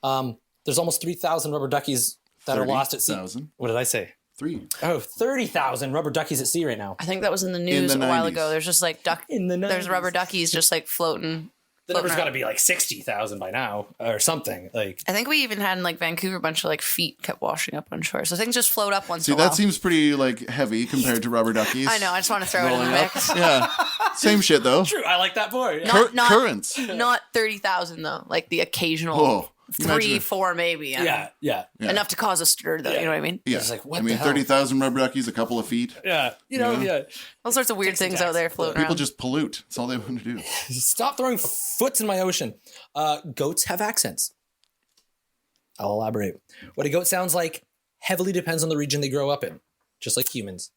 There's almost 3,000 rubber duckies that are lost at sea. 30,000. What did I say? 3. Oh, 30,000 rubber duckies at sea right now. I think that was in the news the a while 90s. ago. There's just like there's rubber duckies just like floating. The number's got to be like 60,000 by now or something. Like, I think we even had in like Vancouver a bunch of like feet kept washing up on shore. So things just float up once See, in a while. that seems pretty like heavy compared to rubber duckies. I know. I just want to throw it in the Rolling up. mix. Yeah. Same shit though. true. I like that more. Yeah. Not- Currents. Not 30,000 though. Like the occasional Whoa. 3, Imagine- 4 maybe. I don't know. Yeah. Enough to cause a stir though. You know what I mean? Yeah. It's like, what I mean, the hell? 30,000 rubber duckies, a couple of feet. Yeah. Yeah. All sorts of weird things out there floating People around. just pollute. That's all they want to do. Stop throwing foots in my ocean. Goats have accents. I'll elaborate. What a goat sounds like heavily depends on the region they grow up in, just like humans.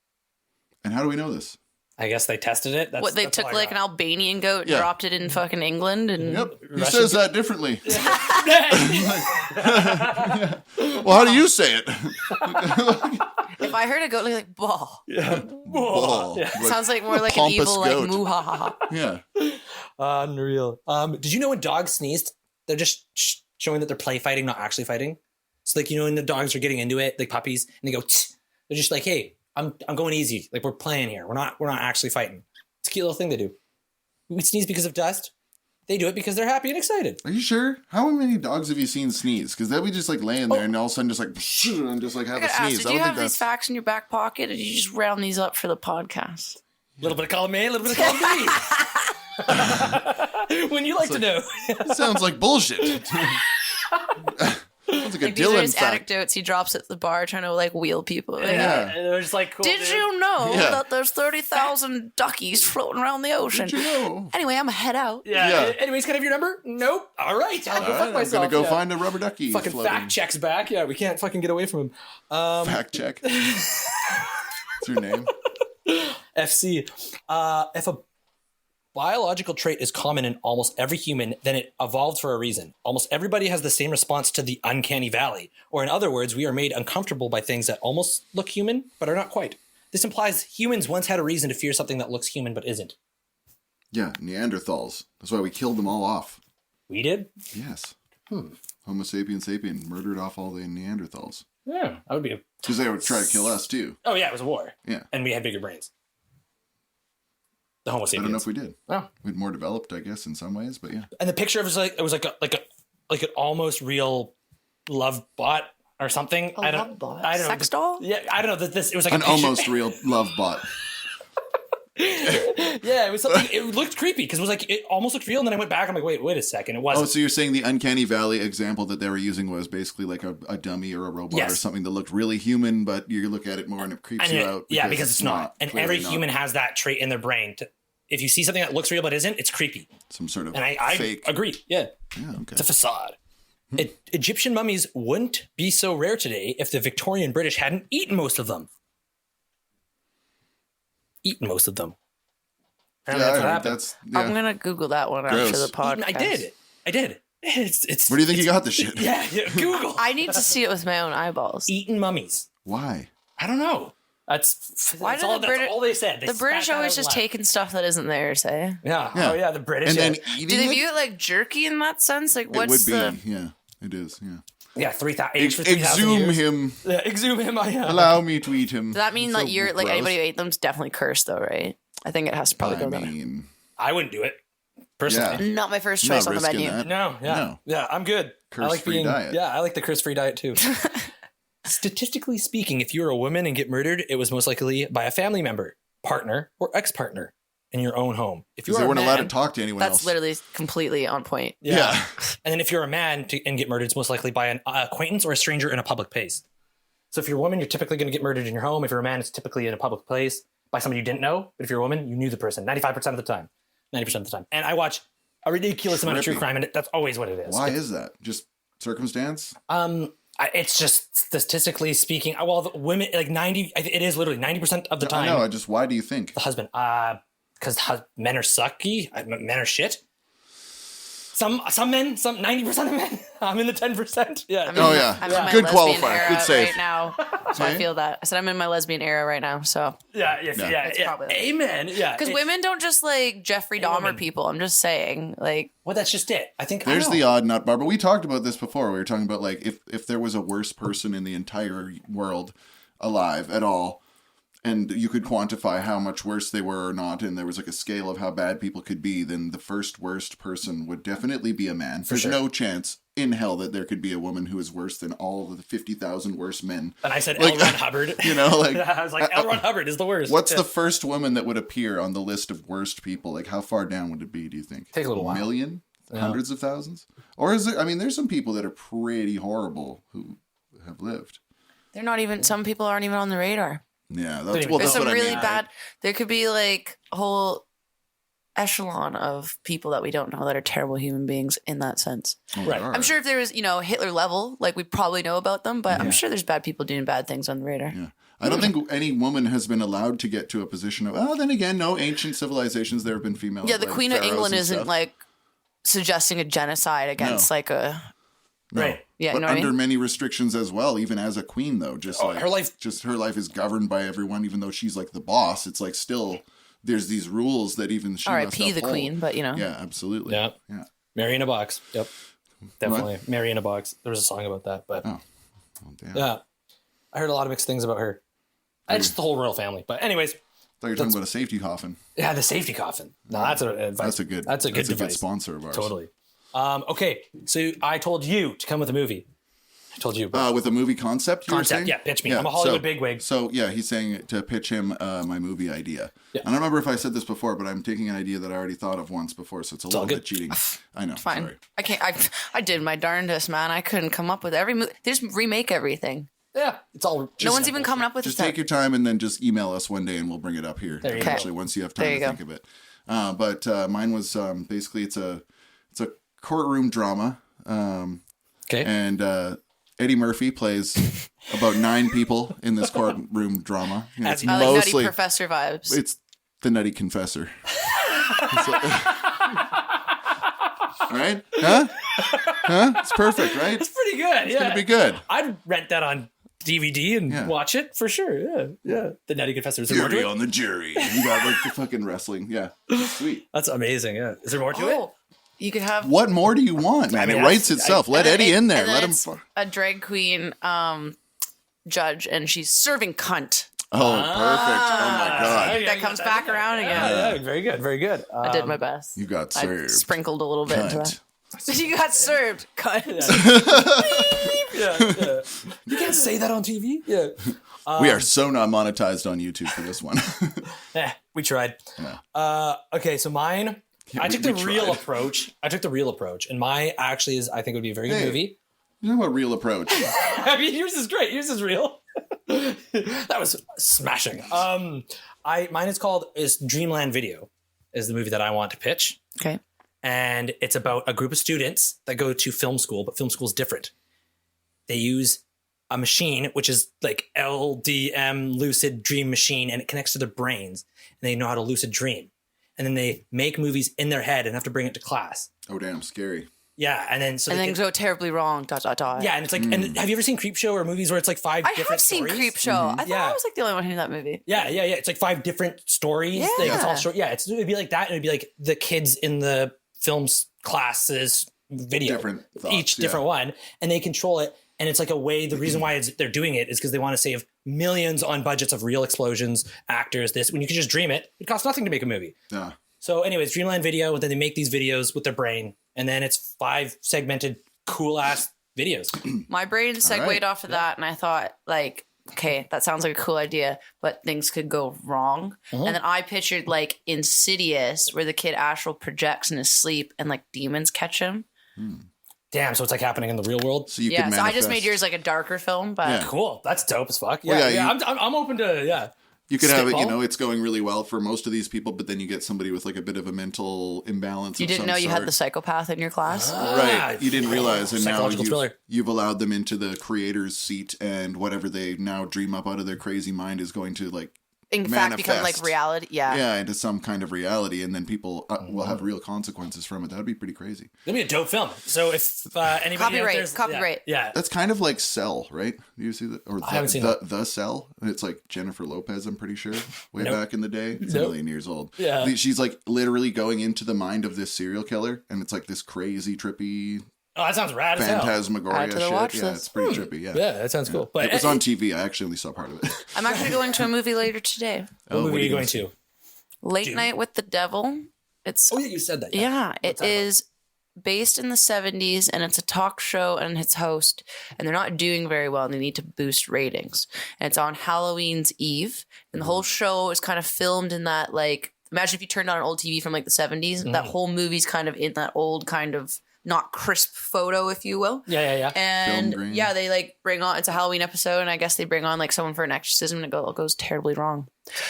And how do we know this? I guess they tested it. What they took like an Albanian goat and Yeah. dropped it in fucking England and Yep. He Russian says that differently. Well, how do you say it? if I heard a goat like ball, Ball. Yeah. Like sounds like more like an pompous evil like goat. muhaha. Yeah. Unreal. Did you know when dogs sneezed, they're just showing that they're play fighting, not actually fighting? So like, you know, when the dogs are getting into it, like puppies, and they go, tch, they're just like, hey, I'm going easy. Like we're playing here. We're not actually fighting. It's a cute little thing they do. We sneeze because of dust. They do it because they're happy and excited. Are you sure? How many dogs have you seen sneeze? Because they'll be just like laying there and all of a sudden just like and just like have I a gotta ask, sneeze. did I you don't have think these that's facts in your back pocket, or did you just round these up for the podcast? A little bit of column A, a little bit of column B. When you like to know. sounds like bullshit. Sounds like a Like these are Dylan his fact. anecdotes he drops at the bar trying to like wheel people. Like, Yeah. And they're just like, cool, Did dude. you know Yeah. that there's 30,000 duckies floating around the ocean? Did you know? Anyway, I'm gonna head out. Yeah. Yeah. Anyways, can I have your number? Nope. All right. I'll go All fuck right, I'm myself. gonna go Yeah. find a rubber ducky. Fucking floating. fact checks back. Yeah, we can't fucking get away from him. Fact check. What's your name? FC. If a biological trait is common in almost every human, then it evolved for a reason. Almost everybody has the same response to the uncanny valley. Or in other words, we are made uncomfortable by things that almost look human, but are not quite. This implies humans once had a reason to fear something that looks human but isn't. Yeah, Neanderthals. That's why we killed them all off. We did? Yes. Homo sapien sapien murdered off all the Neanderthals. Yeah, that would be a... Because they would try to kill us too. Oh yeah, it was a war. Yeah. And we had bigger brains. The Homo I don't know sapiens. if we did. Oh. We'd more developed, I guess, in some ways, but yeah. And the picture was like, it was like an almost real love bot or something. A love bot? I don't know. Sex doll? Yeah, I don't know. This it was like An a picture. almost real love bot. Yeah, it was something. It looked creepy because it was like it almost looked real, and then I went back. I'm like, wait a second, it Oh, wasn't. so you're saying the Uncanny Valley example that they were using was basically like a dummy or a robot or Yes. something that looked really human, but you look at it more and it creeps And you it- out. yeah, because it's not. And clearly every not. human has that trait in their brain. If you see something that looks real but isn't, it's creepy. Some sort of And I fake. agree. Yeah, Yeah, okay. it's a facade. Egyptian mummies wouldn't be so rare today if the Victorian British hadn't eaten most of them. Apparently Yeah, that's what I- happened. that's yeah. I'm gonna Google that one after Gross. the podcast. I did. It's. Where do you think you got this shit? Yeah, Google. I need to see it with my own eyeballs. Eaten mummies. Why? I don't know. That's Why that's do all, the that's Briti- all they said. They The British spat that always out just loud. taking stuff that isn't theirs, eh? Yeah. Yeah. Oh yeah, the British. And then yeah. eating Do they it? view it like jerky in that sense? Like, It what's would be. the? Yeah, it is. Yeah. Yeah, 3,000 aged for 3,000 Exhume years. him. Yeah, exhume him. Yeah. Allow me to eat him. Does that mean So like you're like gross. anybody who ate them's definitely cursed though, right? I think it has to probably I go down. mean, I wouldn't do it personally. Yeah. Not my first Not choice on the risking menu. that. No, yeah, No. yeah, I'm good. I like Curse-free being. diet. Yeah, I like the curse-free diet too. Statistically speaking, if you were a woman and get murdered, it was most likely by a family member, partner, or ex-partner in your own home. If you because were they a weren't allowed to man- talk to anyone That's else. literally completely on point. Yeah. And then if you're a man and get murdered, it's most likely by an acquaintance or a stranger in a public place. So if you're a woman, you're typically going to get murdered in your home. If you're a man, it's typically in a public place by somebody you didn't know. But if you're a woman, you knew the person 95% of the time. 90% of the time. And I watch a ridiculous amount of true Trippy. crime, and that's always what it is. Why is that? Just circumstance? It's just statistically speaking, well, the women, like 90, it is literally 90% of the I time. know. Why do you think? The husband, because men are sucky, men are shit. Some men, 90% of men I'm in the 10%. Yeah. I'm Oh, in- yeah. I'm in my Good lesbian qualifier. era Good save. right now. So I feel that. I said I'm in my lesbian era right now. So Yeah. It's probably that. Amen. Yeah. because women don't just like Jeffrey Dahmer women. people. I'm just saying, like, Well, that's just it. I think There's I the don't know. odd nut bar, but we talked about this before. We were talking about like if there was a worse person in the entire world alive at all, and you could quantify how much worse they were or not, and there was like a scale of how bad people could be, then the first worst person would definitely be a man. There's sure. no chance in hell that there could be a woman who is worse than all of the 50,000 worst men. And I said Like, L. Ron Hubbard. You know, like I was like, L. Ron Hubbard is the worst. what's Yeah. the first woman that would appear on the list of worst people? Like how far down would it be, do you think? Take a little while. Million? Hundreds of thousands? Or is it, I mean, there's some people that are pretty horrible who have lived. they're not even. Some people aren't even on the radar. Yeah, There's There's some what I really mean, right? bad. There could be like a whole echelon of people that we don't know that are terrible human beings in that sense. Oh, Right. there are. I'm sure if there was, Hitler level, like we probably know about them, but I'm sure there's bad people doing bad things on the radar. Yeah. I don't think any woman has been allowed to get to a position of, then again, no ancient civilizations, there have been female. Yeah, the like, Queen of pharaohs England and isn't stuff. like suggesting a genocide against No. like a No. Right. yeah, But you know what I under mean? many restrictions as well, even as a queen, though. Just like her life- her life is governed by everyone, even though she's like the boss. It's like still there's these rules that even she must R.I.P. the uphold. Queen, but Yeah, absolutely. Yeah. Yeah. Mary in a Box. Yep. Definitely. Mary in a Box. There was a song about that, but Oh, damn. yeah. I heard a lot of mixed things about her. Just the whole royal family. But anyways, I thought you were talking about a safety coffin. yeah, the safety coffin. No, that's That's a good device. sponsor of ours. Totally. Okay, so I told you to come with a movie. I told you. With a movie concept, you were Concept, saying? yeah, pitch me. I'm a Hollywood bigwig. So, yeah, he's saying to pitch him my movie idea. Yeah. I don't remember if I said this before, but I'm taking an idea that I already thought of once before, so it's a little good. bit cheating. I know. Fine. Sorry. I can't. I did my darndest, man. I couldn't come up with every movie. They just remake everything. Yeah, it's all. No one's even coming up with Just stuff. take your time and then just email us one day and we'll bring it up here. There you go. Actually, once you have time There you to go. think of it. But mine was basically it's a courtroom drama. Okay. And Eddie Murphy plays about 9 people in this courtroom drama. And it's I like Nutty mostly Professor vibes. it's the Nutty Confessor. All right? Huh? It's perfect, right? It's pretty good. It's yeah. gonna be good. I'd rent that on DVD and Yeah. watch it for sure. Yeah. The Nutty Confessor. Is there more to Jury it? on the jury. You got like the fucking wrestling. Yeah. It's sweet. That's amazing. Yeah. Is there more to it? Oh, you could have What more do you want, man? mean, It writes itself. Let Eddie in there. and then Let him. it's a drag queen judge, and she's serving cunt. Oh, perfect. Oh my god. That comes back around again. Yeah. Very good. Very good. I did my best. You got I served. sprinkled a little bit into Cunt. that. You got served, cunt. Yeah. You can't say that on TV. Yeah. We are so not monetized on YouTube for this one. We tried. Okay, so mine. I took the real approach. And mine actually is. I think would be a very good Hey. movie. You know what real approach? I mean, yours is great. Yours is real. That was smashing. Mine is Dreamland Video. Is the movie that I want to pitch, Okay. and it's about a group of students that go to film school, but film school is different. They use a machine which is like LDM, lucid dream machine, and it connects to their brains, and they know how to lucid dream, and then they make movies in their head and have to bring it to class. Oh damn, scary. Yeah, and then And then go terribly wrong. ... yeah, and it's like, and have you ever seen Creepshow or movies where it's like 5 I different have seen stories? Creepshow. I thought Yeah. I was like the only one who knew that movie. Yeah. It's like 5 different stories. Yeah. Like, it's all short. Yeah, it'd be like that, and it'd be like the kids in the film's classes video, Different thoughts, each yeah. different one, and they control it. And it's like a way. The reason why they're doing it is because they want to save millions on budgets of real explosions, actors. This when you can just dream it, it costs nothing to make a movie. Yeah. So, anyways, Dreamland Video, and then they make these videos with their brain, and then it's 5 segmented, cool ass videos. My brain segued right. off of that, and I thought, like, okay, that sounds like a cool idea, but things could go wrong. And then I pictured like Insidious, where the kid astral projects in his sleep, and like demons catch him. Damn, so it's like happening in the real world. So you Yeah, could so I just made manifest- yours like a darker film, but Yeah. Cool, that's dope as fuck. Yeah, Well, yeah, yeah, I'm open to You could have it, Spitball? it's going really well for most of these people, but then you get somebody with like a bit of a mental imbalance. you of didn't some know you had sort. the psychopath in your class. Right, you didn't realize, and now Psychological thriller. you've allowed them into the creator's seat, and whatever they now dream up out of their crazy mind is going to like in fact become like reality. Yeah. into some kind of reality, and then people will have real consequences from it. That would be pretty crazy. That'd be a dope film. So if anybody Copyright. Yeah. That's kind of like Cell, right? Do you see that? Or I haven't seen that. The Cell. It's like Jennifer Lopez, I'm pretty sure, way back in the day. It's Nope. a million years old. Yeah. She's like literally going into the mind of this serial killer, and it's like this crazy, trippy, Oh, that sounds rad as hell. phantasmagoria Add to the shit. watch Yeah, list. it's pretty trippy. Yeah. Yeah, that sounds cool. But It was on TV. I actually only saw part of it. I'm actually going to a movie later today. What movie what are you gonna going see? to? Late Dude. Night with the Devil. It's Oh, yeah, you said that. yeah, it is based in the 70s, and it's a talk show and its host, and they're not doing very well, and they need to boost ratings. And it's on Halloween's Eve, and the whole show is kind of filmed in that, like, imagine if you turned on an old TV from like the 70s, that whole movie's kind of in that old kind of not crisp photo, if you will. Yeah. Film And grain. yeah, they like bring on, it's a Halloween episode, and I guess they bring on like someone for an exorcism, and it goes terribly wrong.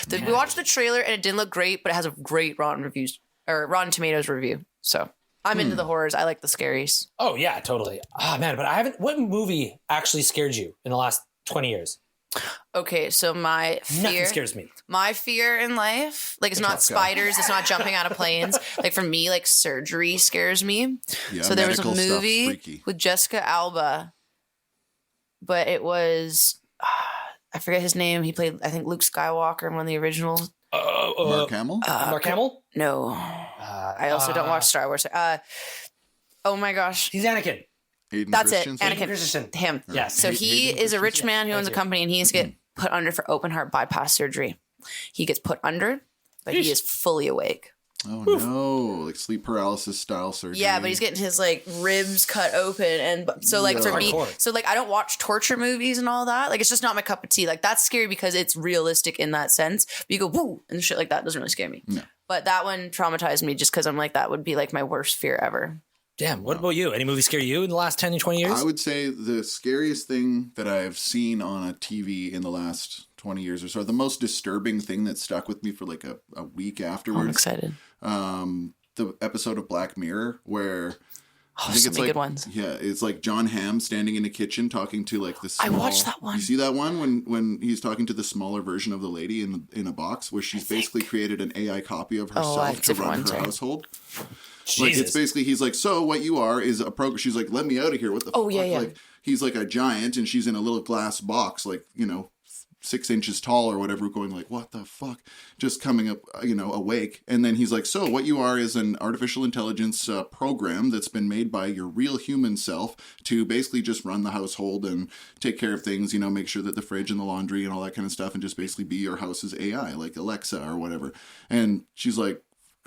We watched the trailer and it didn't look great, but it has a great Rotten Tomatoes review. So I'm into the horrors. I like the scaries. Oh, yeah, totally. Oh, man, but I haven't. What movie actually scared you in the last 20 years? Okay, so my Nothing fear, scares me. my fear in life, like it's not tough guy. spiders, it's not jumping out of planes. Like for me, like surgery scares me. Yeah, So there was a medical stuff's movie freaky. with Jessica Alba, but it was I forget his name. He played, I think, Luke Skywalker in one of the originals. Mark Hamill? Mark Hamill? No, I also don't watch Star Wars. Oh my gosh, He's Anakin. Hayden that's it, Christensen? Anakin. Christensen. Him. Yes. So he Hayden is a rich Christensen? man who owns a company, and he needs to get put under for open heart bypass surgery. He gets put under, but he is fully awake. Oh no, like sleep paralysis style surgery. Yeah, but he's getting his like ribs cut open, and so like for me, Hardcore. so like I don't watch torture movies and all that. Like it's just not my cup of tea. Like that's scary because it's realistic in that sense. But you go woo and shit like that doesn't really scare me. No. But that one traumatized me just because I'm like that would be like my worst fear ever. Damn, what about you? Any movie scare you in the last 10 to 20 years? I would say the scariest thing that I've seen on a TV in the last 20 years or so, the most disturbing thing that stuck with me for like a week I'm afterwards, excited. the episode of Black Mirror where Oh, so many good ones. Yeah, it's like John Hamm standing in a kitchen talking to like the small, I watched that one. You see that one when he's talking to the smaller version of the lady in a box where she's basically created an AI copy of herself to different run ones, her right? household. Jesus. Like it's basically he's like, so what you are is a program. She's like, let me out of here. What the Oh, fuck? yeah, yeah. Like he's like a giant and she's in a little glass box, like 6 inches tall or whatever, going like, what the fuck? Just coming up, awake. And then he's like, so what you are is an artificial intelligence program that's been made by your real human self to basically just run the household and take care of things, make sure that the fridge and the laundry and all that kind of stuff and just basically be your house's AI, like Alexa or whatever. And she's like,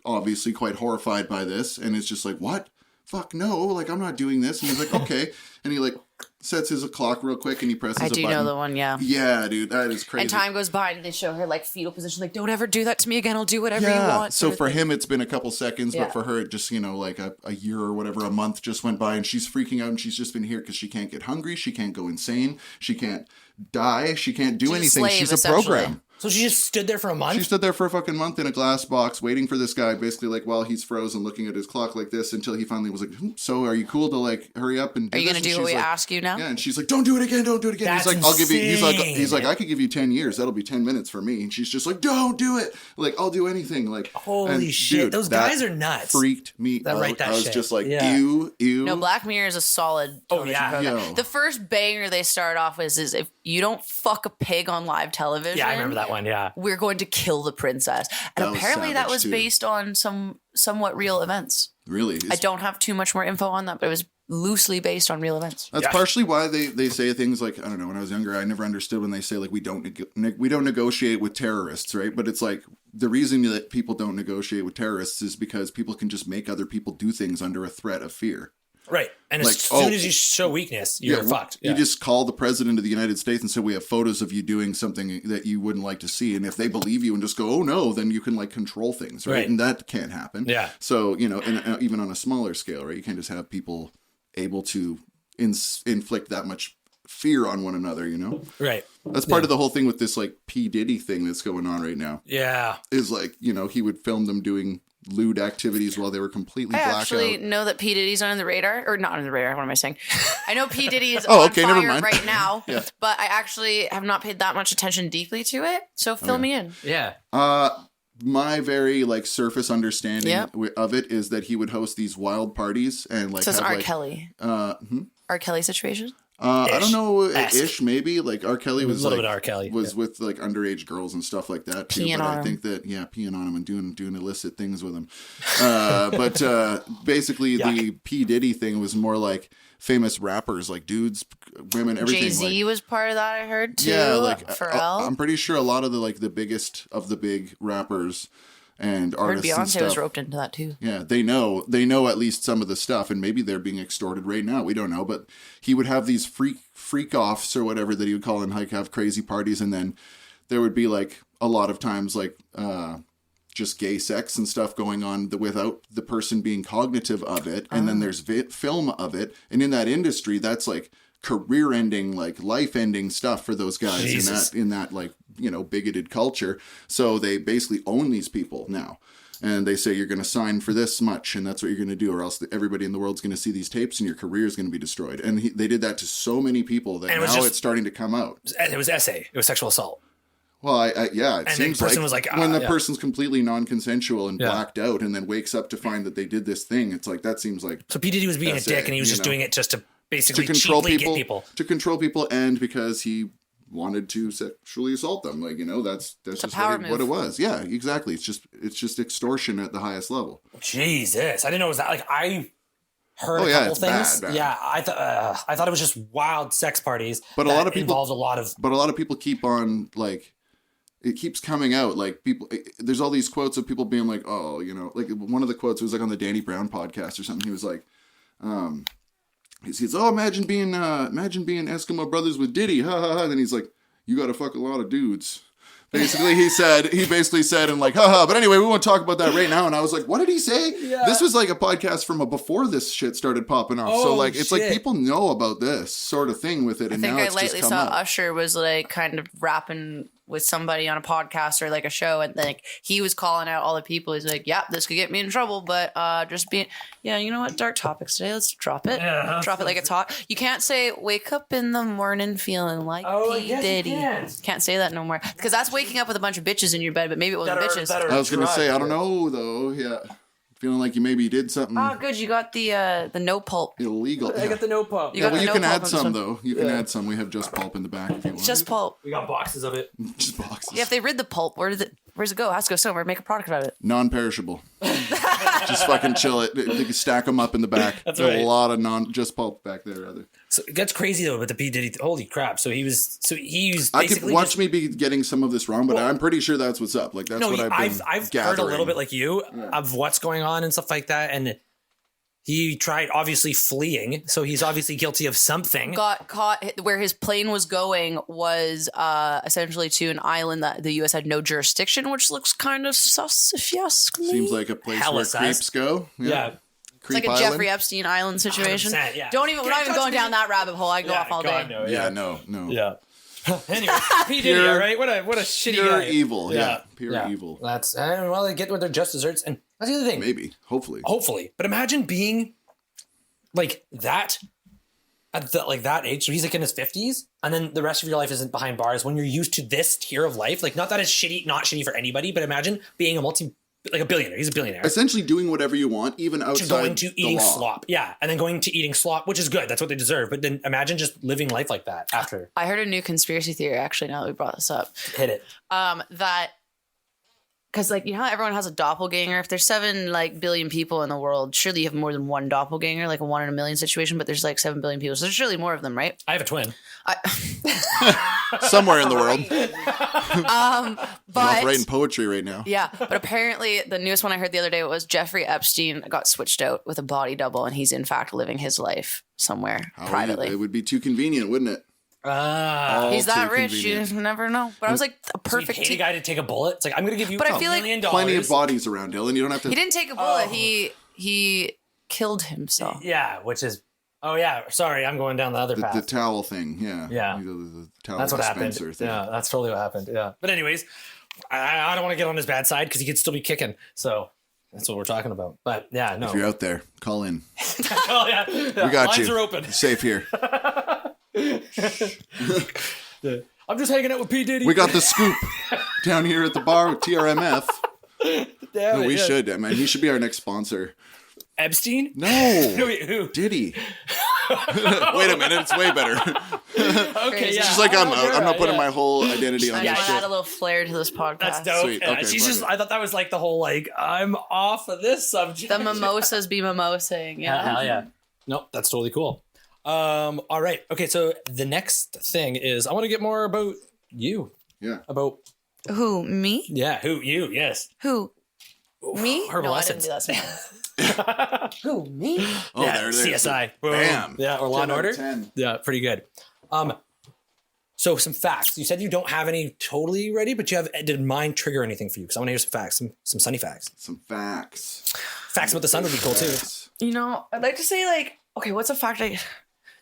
obviously quite horrified by this. And it's just like, what? Fuck no, like I'm not doing this. And he's like, okay. And he like sets his clock real quick and he presses I a do button. know the one, yeah. Yeah, dude, that is crazy. And time goes by and they show her like fetal position, like don't ever do that to me again. I'll do whatever you want. So sort of for thing. him, it's been a couple seconds, Yeah. but for her, it just, like a year or whatever, a month just went by and she's freaking out and she's just been here because she can't get hungry. She can't go insane. She can't die. She can't do She's a anything. slave, She's a essentially. program. So she just stood there for a month? She stood there for a fucking month in a glass box waiting for this guy, basically like while he's frozen looking at his clock like this until he finally was like, so are you cool to like hurry up and do Are you this? going to And do what she's we like, ask you now? Yeah, and she's like, don't do it again, don't do it again. That's he's like, I'll give you, insane. he's like, I could give you 10 years. That'll be 10 minutes for me. And she's just like, don't do it. Like, I'll do anything. Like, Holy and, shit, dude, those that guys are nuts. Freaked me That out. write that I was shit. just like, Yeah. ew. No, Black Mirror is a solid television yeah. program. Yo. The first banger they start off with is if you don't fuck a pig on live television. Yeah, I remember that one, yeah. We're going to kill the princess. And That was apparently that savage, was too. based on somewhat real events. Really? I don't have too much more info on that, but it was loosely based on real events. That's Yeah. partially why they say things like, I don't know, when I was younger, I never understood when they say like we don't negotiate with terrorists, right? But it's like the reason that people don't negotiate with terrorists is because people can just make other people do things under a threat of fear. Right. And Like, as soon as you show weakness, you're fucked. You Yeah. just call the president of the United States and say we have photos of you doing something that you wouldn't like to see, and if they believe you and just go, oh no, then you can like control things, right? Right. And that can't happen. Yeah. So and even on a smaller scale, right? You can't just have people able to inflict that much fear on one another. Right. That's part of the whole thing with this like P Diddy thing that's going on right now. Yeah. Is like he would film them doing lewd activities while they were completely I blackout. actually know that P Diddy's on the radar, or not on the radar. What am I saying? I know P Diddy is Oh, on okay, never fire mind. right now, Yeah. but I actually have not paid that much attention deeply to it. So fill me in. Yeah. My very like surface understanding Yep. of it is that he would host these wild parties and like So it's have an R. like Kelly. R. Kelly situation. I don't know, Esque. ish maybe. Like R. Kelly was a little like bit R. Kelly, was with like underage girls and stuff like that too. Peeing but on I him. think that peeing on him and doing illicit things with him. But basically the P Diddy thing was more like famous rappers, like dudes, women, everything. Jay-Z like, was part of that. I heard too. yeah, like Pharrell. I'm pretty sure a lot of the biggest of the big rappers and I heard artists and Beyonce stuff. was roped into that too. Yeah, they know at least some of the stuff, and maybe they're being extorted right now. We don't know, but he would have these freak offs or whatever that he would call and like have crazy parties, and then there would be like a lot of times like just gay sex and stuff going on without the person being cognitive of it, and then there's film of it, and in that industry, that's like career-ending, like life-ending stuff for those guys Jesus. in that like bigoted culture. So they basically own these people now. And they say you're going to sign for this much, and that's what you're going to do, or else everybody in the world's going to see these tapes, and your career is going to be destroyed. And they did that to so many people that And it was now just- it's starting to come out. It was essay. It was sexual assault. Well, it And seems the person like, was like, when the yeah. person's completely non-consensual and Yeah. blacked out, and then wakes up to find that they did this thing, it's like that seems like So P Diddy was being Essay, a dick, and he was you just know. doing it just to to basically control cheaply people, get people. to control people, and because he wanted to sexually assault them, like that's a just power what move. it was. Yeah, exactly. It's just extortion at the highest level. Jesus, I didn't know it was that. Like I heard Oh, a yeah, couple it's things. bad. Yeah, I thought it was just wild sex parties. But a that lot of people- involved a lot of. But a lot of people keep on like. It keeps coming out like people. There's all these quotes of people being like, "Oh, like one of the quotes was like on the Danny Brown podcast or something." He was like, he says, "Oh, imagine being Eskimo brothers with Diddy, ha ha ha." And then he's like, "You got to fuck a lot of dudes." Basically, he basically said, and like, haha. But anyway, we won't talk about that right now. And I was like, what did he say? Yeah. This was like a podcast from before this shit started popping off. So Oh, like, it's like shit. people know about this sort of thing with it, I and think now I it's lately just saw come up. Usher was like kind of rapping with somebody on a podcast or like a show, and like he was calling out all the people. He's like, "Yeah, this could get me in trouble, but just being, yeah, you know what? Dark topics today. Let's drop it. Yeah. Drop it like it's hot. You can't say wake up in the morning feeling like Oh, P yes, you Diddy. can. Can't say that no more because that's waking up with a bunch of bitches in your bed, but maybe it wasn't bitches. I was gonna say, I don't know though. Yeah, feeling like you maybe did something Oh, good. You got the no pulp. illegal. I got the no pump. You Yeah, got well, the you no can pulp add on some this one. though. You can add some. We have just pulp in the back if you want. Just pulp. We got boxes of it. Just boxes. Yeah, if they rid the pulp, where's it go? It has to go somewhere. Make a product out of it. Non-perishable. Just fucking chill it. They can stack them up in the back. That's There's right. a lot of just pulp back there, rather. So it gets crazy though, but the P Diddy. Holy crap! So he was I could basically watch just, me be getting some of this wrong, but I'm pretty sure that's what's up. Like that's No, what I've I've gathering. heard a little bit like you of what's going on and stuff like that, and he tried obviously fleeing, so he's obviously guilty of something. Got caught where his plane was going was essentially to an island that the U.S. had no jurisdiction, which looks kind of sus if you ask me. Seems like a place Hella where sus. creeps go. Yeah. It's Creep like a Island. Jeffrey Epstein Island situation. 100%, yeah. Don't even. We're not even Touch going me. down that rabbit hole. I can go off all God, day. no, Yeah, no. Yeah. Anyway, P Diddy, Pure- all right. What a shitty Pure guy. evil. Yeah. Pure evil. That's well, they get what their just desserts, and that's the other thing. Maybe. Hopefully. Hopefully, but imagine being like that at that age. So he's like in his 50s, and then the rest of your life isn't behind bars. When you're used to this tier of life, like not that it's shitty, not shitty for anybody, but imagine being a billionaire. He's a billionaire. Essentially doing whatever you want, even outside Going to the eating law. slop, yeah, and then going to eating slop, which is good. That's what they deserve. But then imagine just living life like that after. I heard a new conspiracy theory actually. Now that we brought this up, Hit it. that because like you know how everyone has a doppelganger. If there's 7 billion people in the world, surely you have more than one doppelganger, like a 1 in a million situation. But there's like 7 billion people, so there's surely more of them, right? I have a twin. Somewhere in the world. But Writing poetry right now. yeah, but apparently the newest one I heard the other day was Jeffrey Epstein got switched out with a body double, and he's in fact living his life somewhere privately. It would be too convenient, wouldn't it? Ah. He's that too rich, convenient. you never know. But I was like, a So you perfect. paid a guy to take a bullet. It's like I'm going to give you But I $1 feel like million. Plenty of bodies around, Dylan. You don't have to. He didn't take a bullet. He killed himself. Yeah, which is. Oh yeah, sorry, I'm going down the other The path. towel thing, yeah. Yeah. The towel That's what happened. dispenser thing. Yeah, that's totally what happened. Yeah, but anyways, I don't want to get on his bad side because he could still be kicking. So That's what we're talking about. But yeah, no. If you're out there, call in. Oh, yeah. We got Lines you. are open. You're safe here. I'm just hanging out with P Diddy. We got the scoop down here at the bar with TrMF. Damn No, it, we yeah. should. Man, he should be our next sponsor. Epstein? No. Wait, who? Diddy. Wait a minute, it's way better. Okay, yeah. She's like, I'm out. I'm not putting yeah. my whole identity on I this just want to add shit. a little flair to this podcast. That's dope. Sweet. Yeah, Okay, she's just, perfect. I thought that was like the whole, like, I'm off of this subject. The mimosas be mimosing, you know? Hell yeah. Nope, that's totally cool. All right. Okay, so the next thing is I want to get more about you. Yeah. About, Who, me? yeah, who, you, yes. Who? Me? Herbal No, essence. I didn't do that. Who, me? Oh, Yeah, there it is. CSI. Boom. Bam. Yeah, or Law 10 and out of Order. 10. Yeah, pretty good. So some facts. You said you don't have any totally ready, but you have. Did mine trigger anything for you? Because I want to hear some facts, some sunny facts. Some facts. Facts about the sun would be cool too. Facts. You know, I'd like to say, like, okay, what's a fact I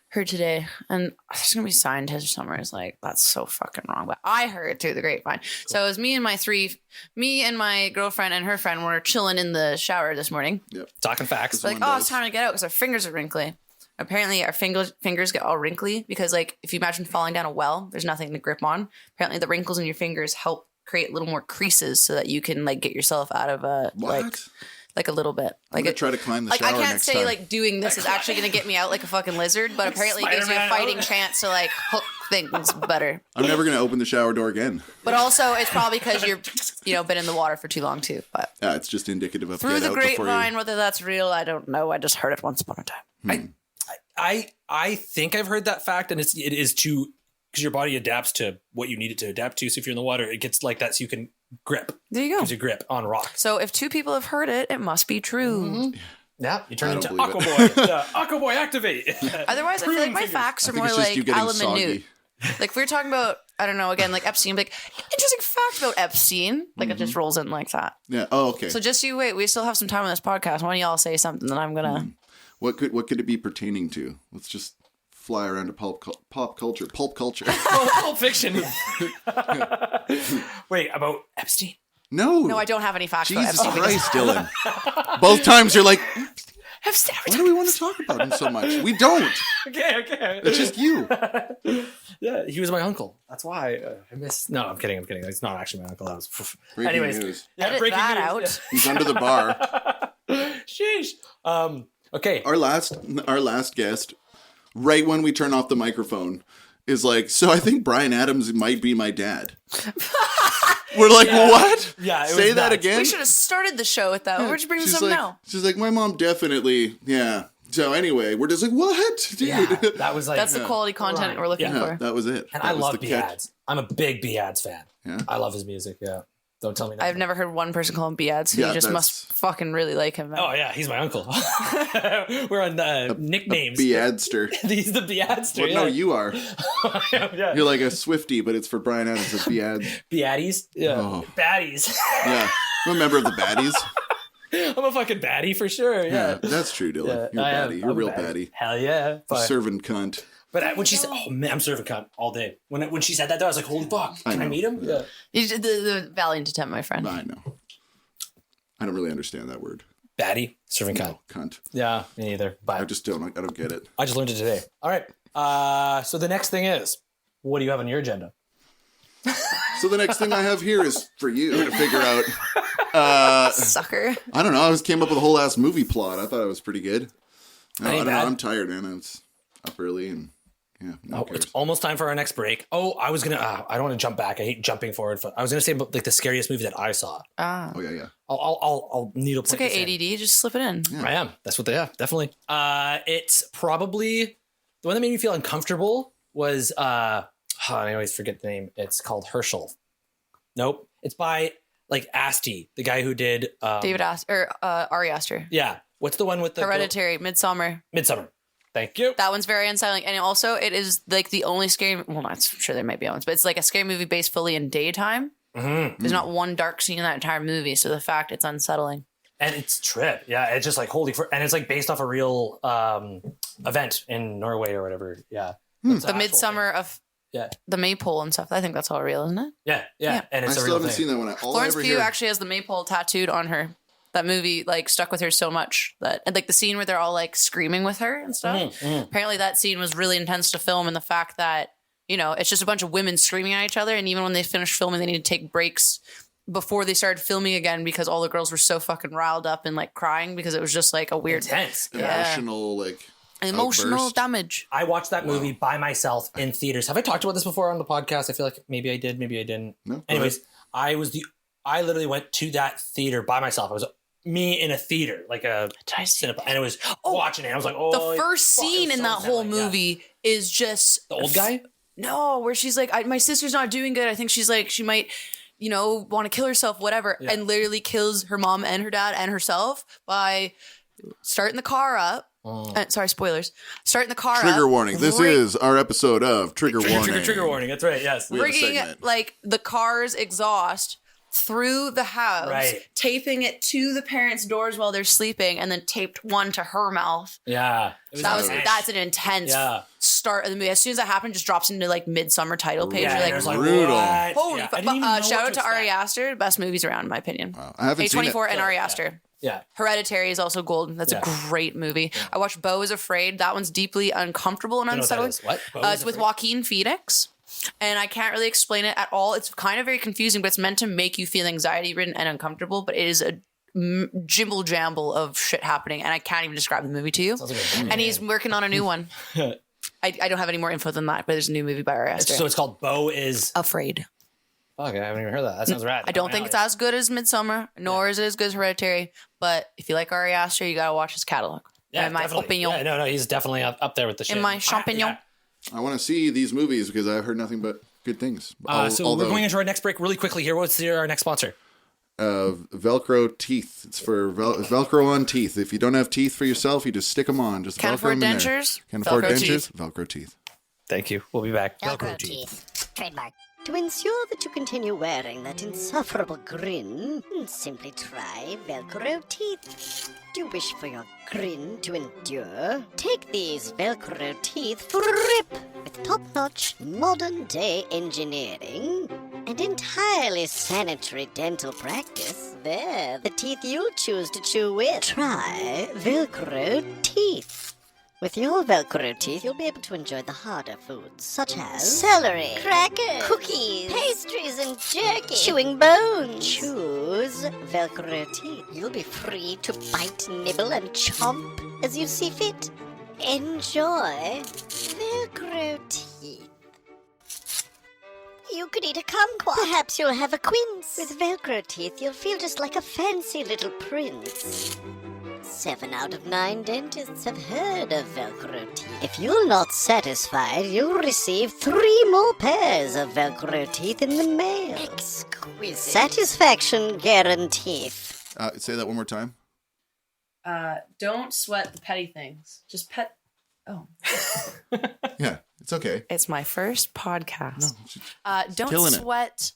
heard today? And there's going to be scientists somewhere is like, that's so fucking wrong. But I heard through the grapevine. So it was me and my girlfriend and her friend were chilling in the shower this morning. Talking facts. Like, one oh, does. it's time to get out because our fingers are wrinkly. Apparently, our fingers get all wrinkly because, like, if you imagine falling down a well, there's nothing to grip on. Apparently, the wrinkles in your fingers help create little more creases so that you can, like, get yourself out of a, What? like a little bit. I'm Like, gonna try to climb the like, shower I can't next say time. like doing this is actually going to get me out like a fucking lizard, but apparently it gives you a Spider-Man fighting out. chance to like hook things better. I'm never gonna open the shower door again. But also, it's probably because you're been in the water for too long too. But Yeah, it's just indicative of through get the out before grapevine, you. whether that's real, I don't know. I just heard it once upon a time. I think I've heard that fact, and it is to because your body adapts to what you need it to adapt to. So if you're in the water, it gets like that, so you can grip. There you go. Gives you grip on rocks. So if two people have heard it, it must be true. Yeah, you turn I into don't believe Aquaboy. Yeah, Aquaboy activate. Otherwise, I feel like my fingers. facts I are think more it's just like you getting Alan soggy. Minute. Like if we were talking about, I don't know, again, like Epstein, like interesting fact about Epstein. Like it just rolls in like that. Yeah. Oh, okay. So just you wait. We still have some time on this podcast. Why don't y'all say something that I'm gonna? What could it be pertaining to? Let's just fly around to pulp culture. Pulp culture. Pulp Fiction. Wait, about Epstein? No. No, I don't have any facts Jesus about Epstein. Christ, Dylan. Both times you're like, Epstein. why do we want to talk about him so much? We don't. Okay. It's just you. Yeah, he was my uncle. That's why I miss. No, I'm kidding. It's not actually my uncle. That was. Breaking Anyways, news. yeah, Edit breaking that news. out. He's under the bar. Yeah. Sheesh. Okay. Our last guest, right when we turn off the microphone, is like, so I think Bryan Adams might be my dad. We're like, what? Yeah, it Say was that nuts. again. We should have started the show with that. Where'd you bring this She's up like, now? She's like, my mom definitely, yeah. So anyway, we're just like, what, dude? Yeah, that was like. That's the quality content Right. we're looking Yeah, for. that was it. And That I was love the B catch. ads. I'm a big B ads fan. Yeah. I love his music. Yeah. Don't tell me that. I've never heard one person call him Biad, so Yeah, you just that's- must fucking really like him. Oh yeah, he's my uncle. We're on nicknames. Beadster. He's the Beadster. Well, yeah. no, you are. yeah. You're like a Swiftie, but it's for Bryan Adams. A Bead. Beaddies. Yeah. Oh. Baddies. Yeah. I'm a member of the Baddies. I'm a fucking baddie for sure. Yeah, Yeah. that's true, Dylan. You're a I am. baddie. You're a I'm real baddie. baddie. Hell yeah. A But, serving cunt. when she said, "Oh man, I'm serving cunt all day," when she said that, though, I was like, "Holy fuck! Can I know. meet him?" Yeah. You did the valiant attempt, my friend. I know. I don't really understand that word. Baddie serving cunt. Cunt. Yeah, me neither. But I just don't. I don't get it. I just learned it today. All right. So the next thing is, what do you have on your agenda? So the next thing I have here is for you to figure out. Sucker. I don't know. I just came up with a whole ass movie plot. I thought it was pretty good. No, I Ain't don't know. bad. I'm tired, man. It's up early and yeah, no one Oh, it's cares. almost time for our next break. Oh, I was gonna. I don't want to jump back. I hate jumping forward. I was gonna say about, like the scariest movie that I saw. Ah. Oh yeah. I'll needle. It's okay, ADD. Just slip it in. Yeah. I am. That's what they are. Definitely. It's probably the one that made me feel uncomfortable was I always forget the name. It's called Herschel. Nope. It's by like Asti, the guy who did David Astor or Ari Aster. Yeah. What's the one with the Hereditary, Midsummer. Midsummer. Thank you. That one's very unsettling, and also it is like the only scary. Well, I'm sure there might be ones, but it's like a scary movie based fully in daytime. Mm-hmm. There's not one dark scene in that entire movie, so the fact it's unsettling. And it's trip. Yeah. It's just like and it's like based off a real event in Norway or whatever. Yeah. It's The an actual Midsummer thing. of Yeah. the maypole and stuff. I think that's all real, isn't it? Yeah. Yeah. And I it's a still real haven't thing. seen that one. All I Florence ever Pugh hear. actually has the maypole tattooed on her That movie like stuck with her so much that, and like the scene where they're all like screaming with her and stuff. Apparently that scene was really intense to film, and the fact that, you know, it's just a bunch of women screaming at each other, and even when they finished filming, they need to take breaks before they started filming again because all the girls were so fucking riled up and like crying because it was just like a weird Intense. Emotional, like emotional outburst. damage. I watched that movie by myself in theaters. Have I talked about this before on the podcast? I feel like maybe I did, maybe I didn't. No, go Anyways, I literally went to that theater by myself. It was me in a theater, like a cinema, and it was watching it. I was like, oh, the first scene in that whole movie is just the old guy. No, where she's like, my sister's not doing good. I think she's like, she might, you know, want to kill herself, whatever, and literally kills her mom and her dad and herself by starting the car up. Sorry, spoilers. Starting the car up. Trigger warning. This is our episode of Trigger Warning. Trigger warning. That's right. Yes. Rigging like the car's exhaust through the house, taping it to the parents' doors while they're sleeping, and then taped one to her mouth. Yeah. That's an intense start of the movie. As soon as that happened, just drops into like midsummer title page. Yeah, You're like, brutal. Holy fuck. Shout out to Ari Aster, best movies around, in my opinion. Wow. I haven't seen it. A24 and Ari Aster. Yeah. Hereditary is also golden. That's a great movie. I watched Beau is Afraid. That one's deeply uncomfortable and unsettling. What? It's with Joaquin Phoenix. And I can't really explain it at all. It's kind of very confusing, but it's meant to make you feel anxiety-ridden and uncomfortable. But it is a jimble jamble of shit happening, and I can't even describe the movie to you. And he's working on a new one. I don't have any more info than that, but there's a new movie by Ari Aster. So it's called Beau is Afraid. Fuck, I haven't even heard that. That sounds rad. I don't think it's as good as Midsummer, nor is it as good as Hereditary. But if you like Ari Aster, you gotta watch his catalog. Yeah, my definitely. opinion. Yeah, no, he's definitely up there with the shit. In my champignon. I want to see these movies because I've heard nothing but good things. So we're going into our next break really quickly here. What's our next sponsor? Velcro teeth. It's for Velcro on teeth. If you don't have teeth for yourself, you just stick them on. Just Can't Velcro afford them in dentures? there. Can't afford Velcro dentures? teeth. Velcro teeth. Thank you. We'll be back. Velcro teeth. Trademark. To ensure that you continue wearing that insufferable grin, simply try Velcro teeth. Do you wish for your grin to endure? Take these Velcro teeth for a rip with top-notch modern-day engineering and entirely sanitary dental practice. They're the teeth you'll choose to chew with. Try Velcro teeth. With your Velcro teeth, you'll be able to enjoy the harder foods, such as celery, crackers, cookies, pastries, and jerky, chewing bones. Choose Velcro teeth. You'll be free to bite, nibble, and chomp as you see fit. Enjoy Velcro teeth. You could eat a kumquat. Perhaps you'll have a quince. With Velcro teeth, you'll feel just like a fancy little prince. 7 out of 9 dentists have heard of Velcro teeth. If you're not satisfied, you'll receive 3 more pairs of Velcro teeth in the mail. Exquisite. Satisfaction guaranteed. Say that one more time. Don't sweat the petty things. Just pet. Oh. Yeah, it's okay. It's my first podcast. No, don't killing it. sweat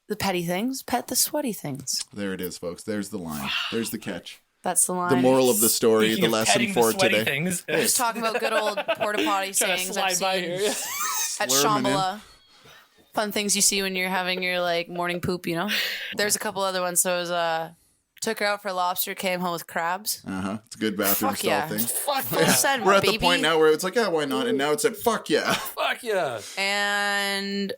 the petty things. Pet the sweaty things. There it is, folks. There's the line. There's the catch. That's the line. The moral of the story, Speaking the of lesson petting for the sweaty today. things. We're just talking about good old porta potty Trying to sayings slide I've by seen here. at Slurming in. Shambhala. Fun things you see when you're having your like morning poop, you know? There's a couple other ones. So it was took her out for lobster, came home with crabs. It's a good bathroom Fuck stall yeah. thing. Fuck yeah. We're at the point now where it's like, yeah, why not? And now it's at fuck yeah. Fuck yeah. And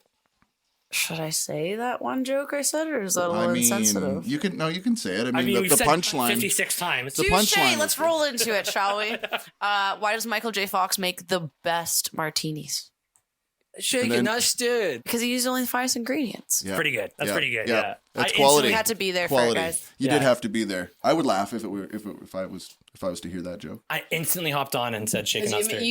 should I say that one joke I said, or is that a little insensitive? you can say it. I mean, we've the said punchline. 56 times. The Touche, punchline. let's roll into it, shall we? Why does Michael J. Fox make the best martinis? Shaken, not stirred. Because he used only the finest ingredients. Yeah. Pretty good. That's pretty good. Yeah. That's I quality. instantly had to be there for it, Quality. guys. You Yeah. did have to be there. I would laugh if I was to hear that joke. I instantly hopped on and said shaken, not stirred.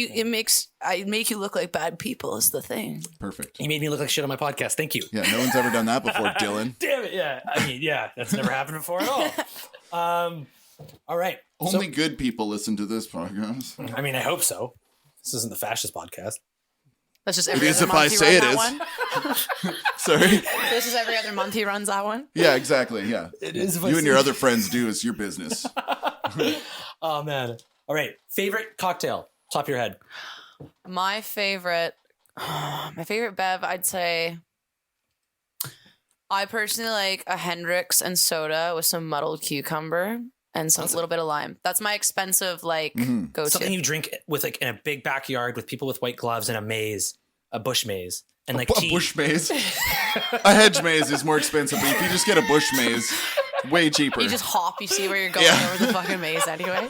I make you look like bad people is the thing. Perfect. You made me look like shit on my podcast. Thank you. Yeah, no one's ever done that before, Dylan. Damn it. Yeah. I mean, yeah, that's never happened before at all. All right. Only good people listen to this podcast. I mean, I hope so. This isn't the fascist podcast. That's just It every is other if I month he say runs it that is. one. Sorry. This is every other month he runs that one. Yeah, exactly. Yeah. It is. You and your other friends do is your business. Oh, man. All right. Favorite cocktail? Top of your head. My favorite bev, I'd say I personally like a Hendrix and soda with some muddled cucumber and some little bit of lime. That's my expensive go-to. Something you drink with like in a big backyard with people with white gloves and a bush maze. And like a bush maze. A hedge maze is more expensive, but if you just get a bush maze, way cheaper. You just hop, you see where you're going over the fucking maze anyway.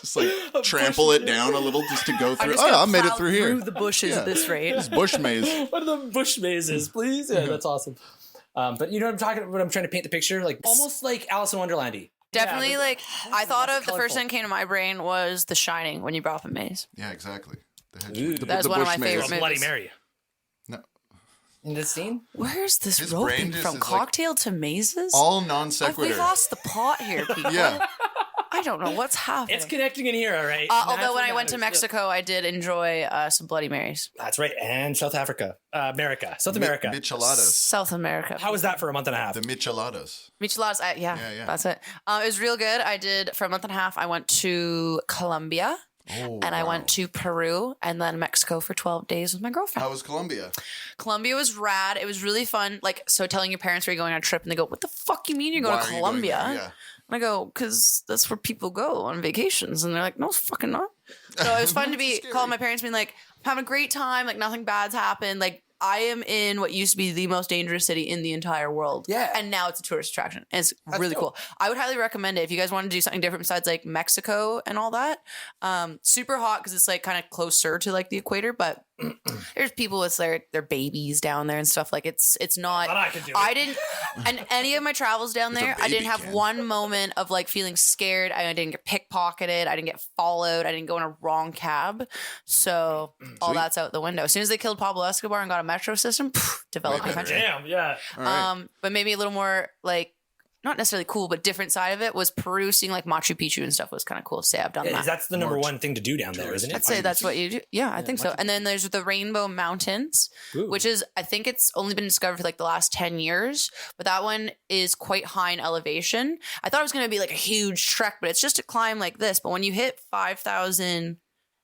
Just like trample it down a little just to go through. I made it through here. Through the bushes at this rate. It's bush maze. What are the bush mazes, please? Yeah, that's awesome. But you know what I'm talking about? I'm trying to paint the picture, like almost like Alice in Wonderlandy. Definitely, I thought of the first thing that came to my brain was The Shining when you brought up a maze. Yeah, exactly. That's one of my favorite movies. Bloody Mary. No. In this scene? Where's this roping from cocktail to mazes? All non sequitur. We've lost the plot here, people. Yeah. I don't know what's happening. It's connecting in here, all right? Although when I went to Mexico, I did enjoy some Bloody Marys. That's right. And South America. South America. Micheladas. South America. How was that for a month and a half? The micheladas. Micheladas, yeah, that's it. It was real good. I did, for a month and a half, I went to Colombia. I went to Peru and then Mexico for 12 days with my girlfriend. How was Colombia? Colombia was rad. It was really fun. Like, so telling your parents where you're going on a trip and they go, what the fuck you mean you're going to Colombia? And I go, because that's where people go on vacations. And they're like, no, it's fucking not. So it was fun to be calling my parents being like, I'm having a great time. Like, nothing bad's happened. Like, I am in what used to be the most dangerous city in the entire world. Yeah. And now it's a tourist attraction. And it's really cool. I would highly recommend it if you guys want to do something different besides like Mexico and all that. Super hot because it's like kind of closer to like the equator, but there's people with their babies down there and stuff. Like it's not. But I didn't. And any of my travels down there, I didn't have one moment of like feeling scared. I didn't get pickpocketed. I didn't get followed. I didn't go in a wrong cab. So all that's out the window. As soon as they killed Pablo Escobar and got a metro system, developing country. Damn, yeah. Right. But maybe a little more like not necessarily cool, but different side of it was Peru, seeing like Machu Picchu and stuff was kind of cool to say I've done that. That's the number one thing to do down there, isn't it? I'd say that's what you do. Yeah, I think so. And then there's the Rainbow Mountains, which is, I think it's only been discovered for like the last 10 years, but that one is quite high in elevation. I thought it was going to be like a huge trek, but it's just a climb like this. But when you hit 5,000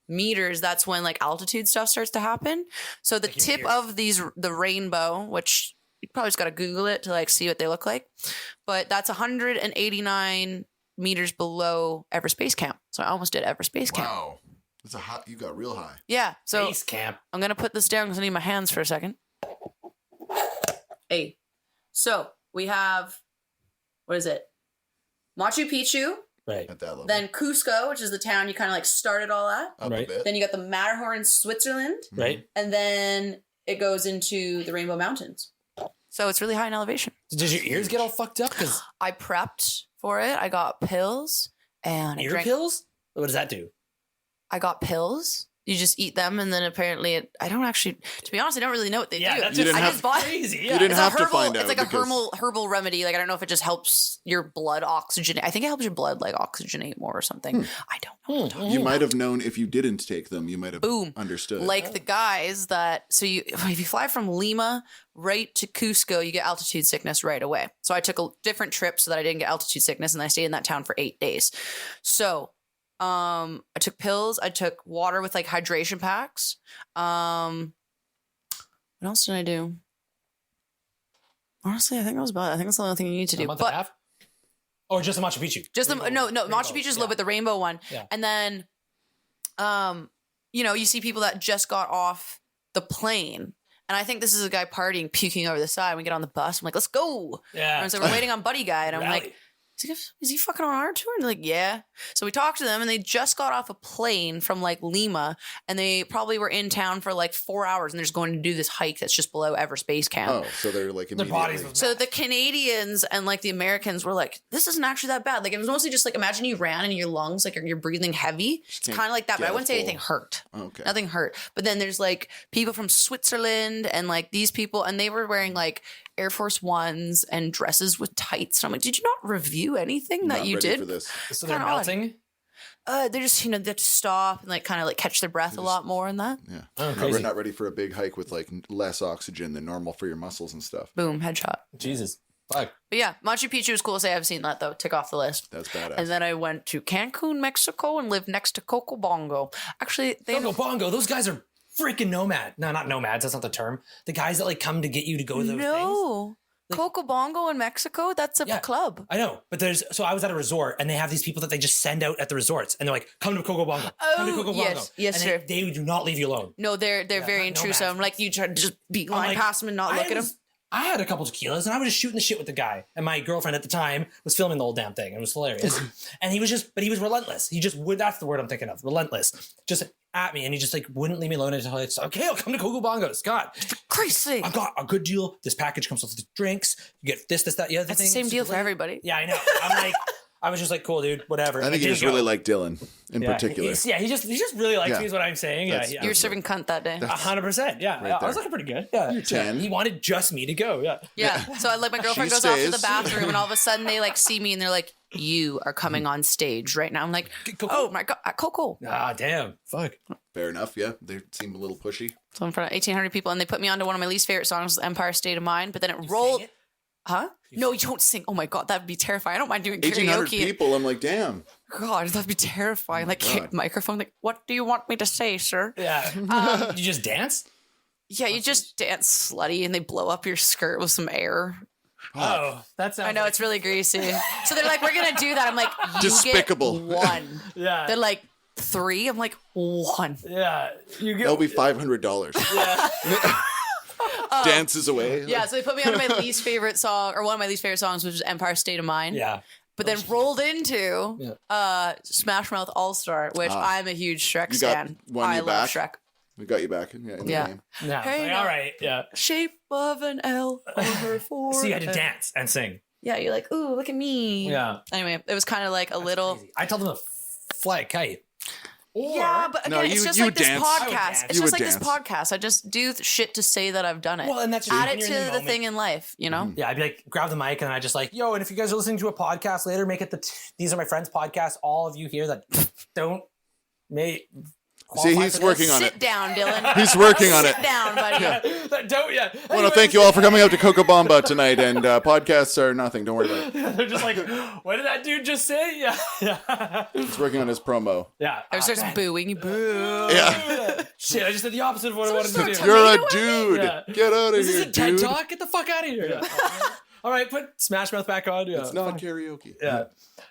meters, that's when like altitude stuff starts to happen. So the tip of the rainbow, which you probably just got to Google it to like see what they look like. But that's 189 meters below Everest Base Camp. So I almost did Everest Base Camp. Wow. It's you got real high. Yeah. So Base Camp. I'm going to put this down because I need my hands for a second. Hey. So we have, what is it? Machu Picchu. Right. At that level. Then Cusco, which is the town you kind of like started all at. Up a bit. Then you got the Matterhorn, Switzerland. Right. And then it goes into the Rainbow Mountains. So it's really high in elevation. Did your ears get all fucked up? Because I prepped for it. I got pills and ear pills? What does that do? I got pills. You just eat them, and then apparently, I don't actually. To be honest, I don't really know what they do. That's just bought crazy. You didn't have to find out. It's like a herbal remedy. Like I don't know if it just helps your blood oxygenate. I think it helps your blood like oxygenate more or something. I don't know. You might have known if you didn't take them. You might have understood. Like the guys that. So if you fly from Lima right to Cusco, you get altitude sickness right away. So I took a different trip so that I didn't get altitude sickness, and I stayed in that town for 8 days. So. I took pills. I took water with like hydration packs. What else did I do? Honestly, I think that's the only thing you need to do. A month and a half? Or just the Machu Picchu? Just Machu Picchu's a little bit, the rainbow one. Yeah. And then, you see people that just got off the plane. And I think this is a guy partying, puking over the side. We get on the bus. I'm like, let's go. Yeah. And so we're waiting on Buddy Guy. And I'm Rally. like, is he fucking on our tour? And they're like, yeah. So we talked to them and they just got off a plane from like Lima and they probably were in town for like 4 hours and they're just going to do this hike that's just below Everest Base Camp. Oh, so they're like Their bodies. So the Canadians and like the Americans were like, this isn't actually that bad. Like it was mostly just like, imagine you ran and your lungs, like you're breathing heavy. It's kind of like that, but I wouldn't say anything hurt. Okay. Nothing hurt. But then there's like people from Switzerland and like these people, and they were wearing like Air Force Ones and dresses with tights. And I'm like, did you not review anything that you did? For this. So they're melting? They're just, they have to stop and like kind of like catch their breath a lot more in that. Yeah. Oh, We're not ready for a big hike with like less oxygen than normal for your muscles and stuff. Boom, headshot. Jesus. Fuck. But yeah, Machu Picchu is cool to say. I've seen that though. Tick off the list. That's badass. And then I went to Cancun, Mexico and lived next to Coco Bongo. Actually, Coco Bongo, those guys are freaking nomad. No, not nomads. That's not the term. The guys that like come to get you to go to those things. Coco Bongo in Mexico, that's a Yeah. club. I know, but so I was at a resort and they have these people that they just send out at the resorts and they're like, come to Coco Bongo. Come to Coco Bongo. yes, and sir. They do not leave you alone. No, they're very no intrusive. I'm like, you try to just beat I'm line like, past him and not look at him. I had a couple tequilas and I was just shooting the shit with the guy. And my girlfriend at the time was filming the whole damn thing. It was hilarious. And he was relentless. He just would, that's the word I'm thinking of. Relentless. Just at me. And he just like wouldn't leave me alone until it's okay, I'll come to Coco Bongo. Scott, Crazy. I've got a good deal. This package comes with the drinks. You get this, that, the other That's thing. the same It's deal just for like- everybody. Yeah, I know. I'm like, I was just like, cool, dude, whatever. I think you didn't just really go. like Dylan in particular. He just really likes Yeah. me is what I'm saying. Yeah, That's- yeah. You were serving cunt that day. 100%. Yeah. Right I was there. looking pretty good. Yeah. You're 10. He wanted just me to go. Yeah. Yeah. So I like my girlfriend She goes off to the stays. bathroom and all of a sudden they like see me and they're like, you are coming on stage right now. I'm like, Coco. oh my God, Coco. Ah, damn. Fuck. Fair enough. Yeah, they seem a little pushy. So in front of 1,800 people and they put me onto one of my least favorite songs, Empire State of Mind, but then it rolled. it? Huh? No, you don't sing. Oh my God, that'd be terrifying. I don't mind doing 1,800 karaoke. people. I'm like, damn. God, that'd be terrifying. Like God. microphone, like, what do you want me to say, sir? Yeah. You just dance? Yeah, you just dance slutty and they blow up your skirt with some air. Oh, that sounds I know, like, it's really greasy. So they're like, we're going to do that. I'm like, you Despicable. get one. Yeah. They're like, 3? I'm like, 1. Yeah. You That'll get. be $500. Dances away. Yeah, so they put me on my least favorite song, or one of my least favorite songs, which is Empire State of Mind. Yeah. But then rolled into Smash Mouth All Star, which I'm a huge Shrek You got stan. one I you love back? Shrek. We got you back. Yeah. In the Yeah. game. Yeah. Hey, Like, now. all right. Yeah. Shape of an L over 4. So you had to dance and sing. Yeah, you're like, ooh, look at me. Yeah. Anyway, it was kind of like a little. Crazy. I told them to fly a kite. Or, Yeah, but again, No, it's you- just you like this dance. I would podcast. dance. It's You just would like this dance. podcast. I just do shit to say that I've done it. Well, and that's add when it you're to in the moment. thing in life, you know? Yeah, I'd be like, grab the mic, and I just like, yo, and if you guys are listening to a podcast later, make it These Are My Friends podcast. All of you here that don't See, he's working on Sit it. down, Dylan. He's working on it. Sit down, buddy. that don't, yeah. I want to thank you all for coming out to Coco Bomba tonight, and podcasts are nothing. Don't worry about it. They're just like, what did that dude just say? Yeah, yeah, He's working on his promo. yeah. I starts booing. Boo. Yeah. Shit, I just did the opposite of what I wanted to do. You're a dude. Yeah. Get out of This here, is a TED dude. Talk. Get the fuck out of here. Yeah. All right, put Smash Mouth back on. Yeah. It's not karaoke. Yeah.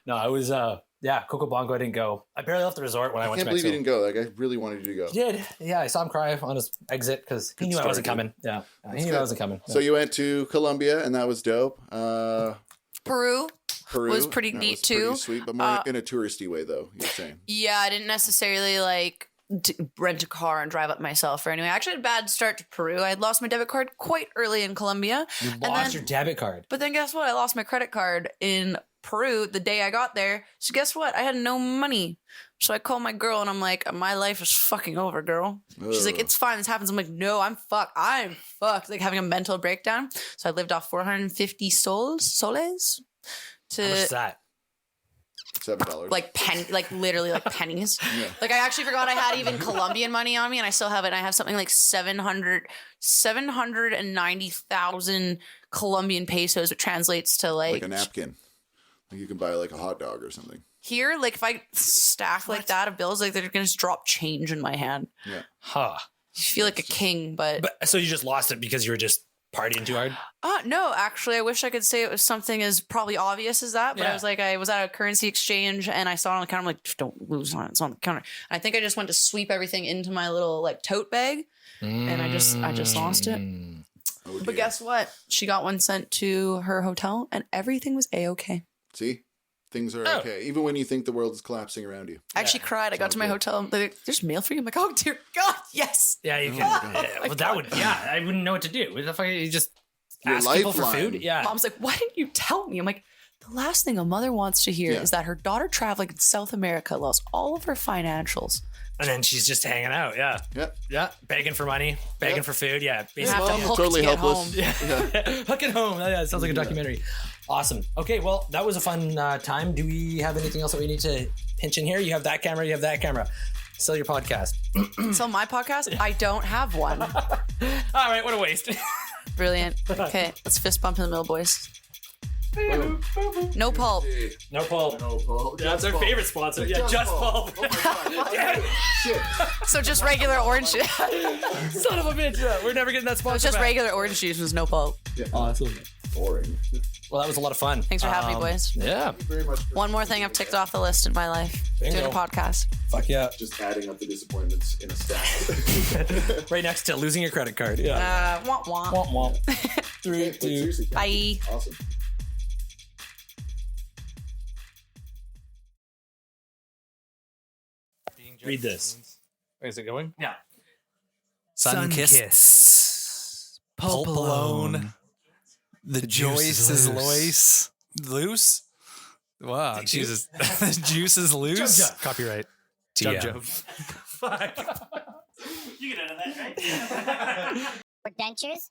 No, I was. Yeah, Coco Bongo. I didn't go. I barely left the resort when I I went can't to believe you Mexico. didn't go. Like, I really wanted you to go. He did. Yeah, I saw him cry on his exit because he Good knew I start, wasn't dude. coming. Yeah, he knew I wasn't coming. So you went to Colombia, and that was dope. Peru. Peru Was pretty that neat, was pretty too. Sweet, but more in a touristy way, though. You're saying. Yeah, I didn't necessarily like rent a car and drive up myself or anyway. I actually had a bad start to Peru. I had lost my debit card quite early in Colombia. You And lost then- your debit card. But then guess what? I lost my credit card in Peru the day I got there. So guess what? I had no money. So I called my girl and I'm like, my life is fucking over, girl. She's like, Ugh. it's fine. This happens. I'm like, no, I'm fucked. I'm fucked. Like having a mental breakdown. So I lived off 450 soles How much is to that? $7. like literally like pennies. Yeah. Like I actually forgot I had even Colombian money on me and I still have it. And I have something like 790,000 Colombian pesos, which translates to Like a napkin. Like you can buy like a hot dog or something. here, like if I stack like that of bills, like they're gonna just drop change in my hand. Yeah. Huh. You feel like a king, but So you just lost it because you were just partying too hard? no, actually I wish I could say it was something as probably obvious as that. But Yeah. I was like, I was at a currency exchange and I saw it on the counter. I'm like, just don't lose on it. It's on the counter. And I think I just went to sweep everything into my little like tote bag. And I just lost it. Oh, But dear. guess what? She got one sent to her hotel and everything was A-okay. See? Things are Oh. okay. Even when you think the world is collapsing around you. I actually cried. I got to my hotel. They're like, there's mail for you. I'm like, oh dear God, yes. Yeah, you can. Yeah, well, that would. Yeah, I wouldn't know what to do. What the fuck? You just Your ask people for lifeline. food? Yeah. Mom's like, why didn't you tell me? I'm like, the last thing a mother wants to hear Yeah. is that her daughter traveling in South America lost all of her financials. And then she's just hanging out. Yeah. Yeah. Yeah. Begging for money, begging for food. Yeah. You have Basically. to Well, hook totally to get helpless. home. Yeah. Hook it home. Yeah, it sounds like a documentary. Awesome. Okay, well, that was a fun time. Do we have anything else that we need to pinch in here? You have that camera. You have that camera. Sell your podcast. So my podcast, I don't have one. All right. What a waste. Brilliant. Okay, let's fist bump in the middle, boys. No pulp. No pulp. No, Paul. That's our favorite sponsor. Yeah, just pulp. Oh my God. Shit. So just regular orange juice. Son of a bitch. Yeah, we're never getting that sponsor. It's just back. regular orange juice with no pulp. Awesome. boring. Well, that was a lot of fun. Thanks for having me, boys. Yeah. Very much. One more thing I've ticked off the list in my life. Bingo. Doing a podcast. Fuck yeah. Just adding up the disappointments in a stack. Right next to losing your credit card. Yeah. Womp womp. Womp womp. 3, 2. Bye. Awesome. Read this. Is it going? Yeah. Sun-kissed. Pulp alone. The Joyce is loose. Wow, Jesus. The juice is loose. Jump. Copyright. TM. Jump. You get out of that, right? For dentures,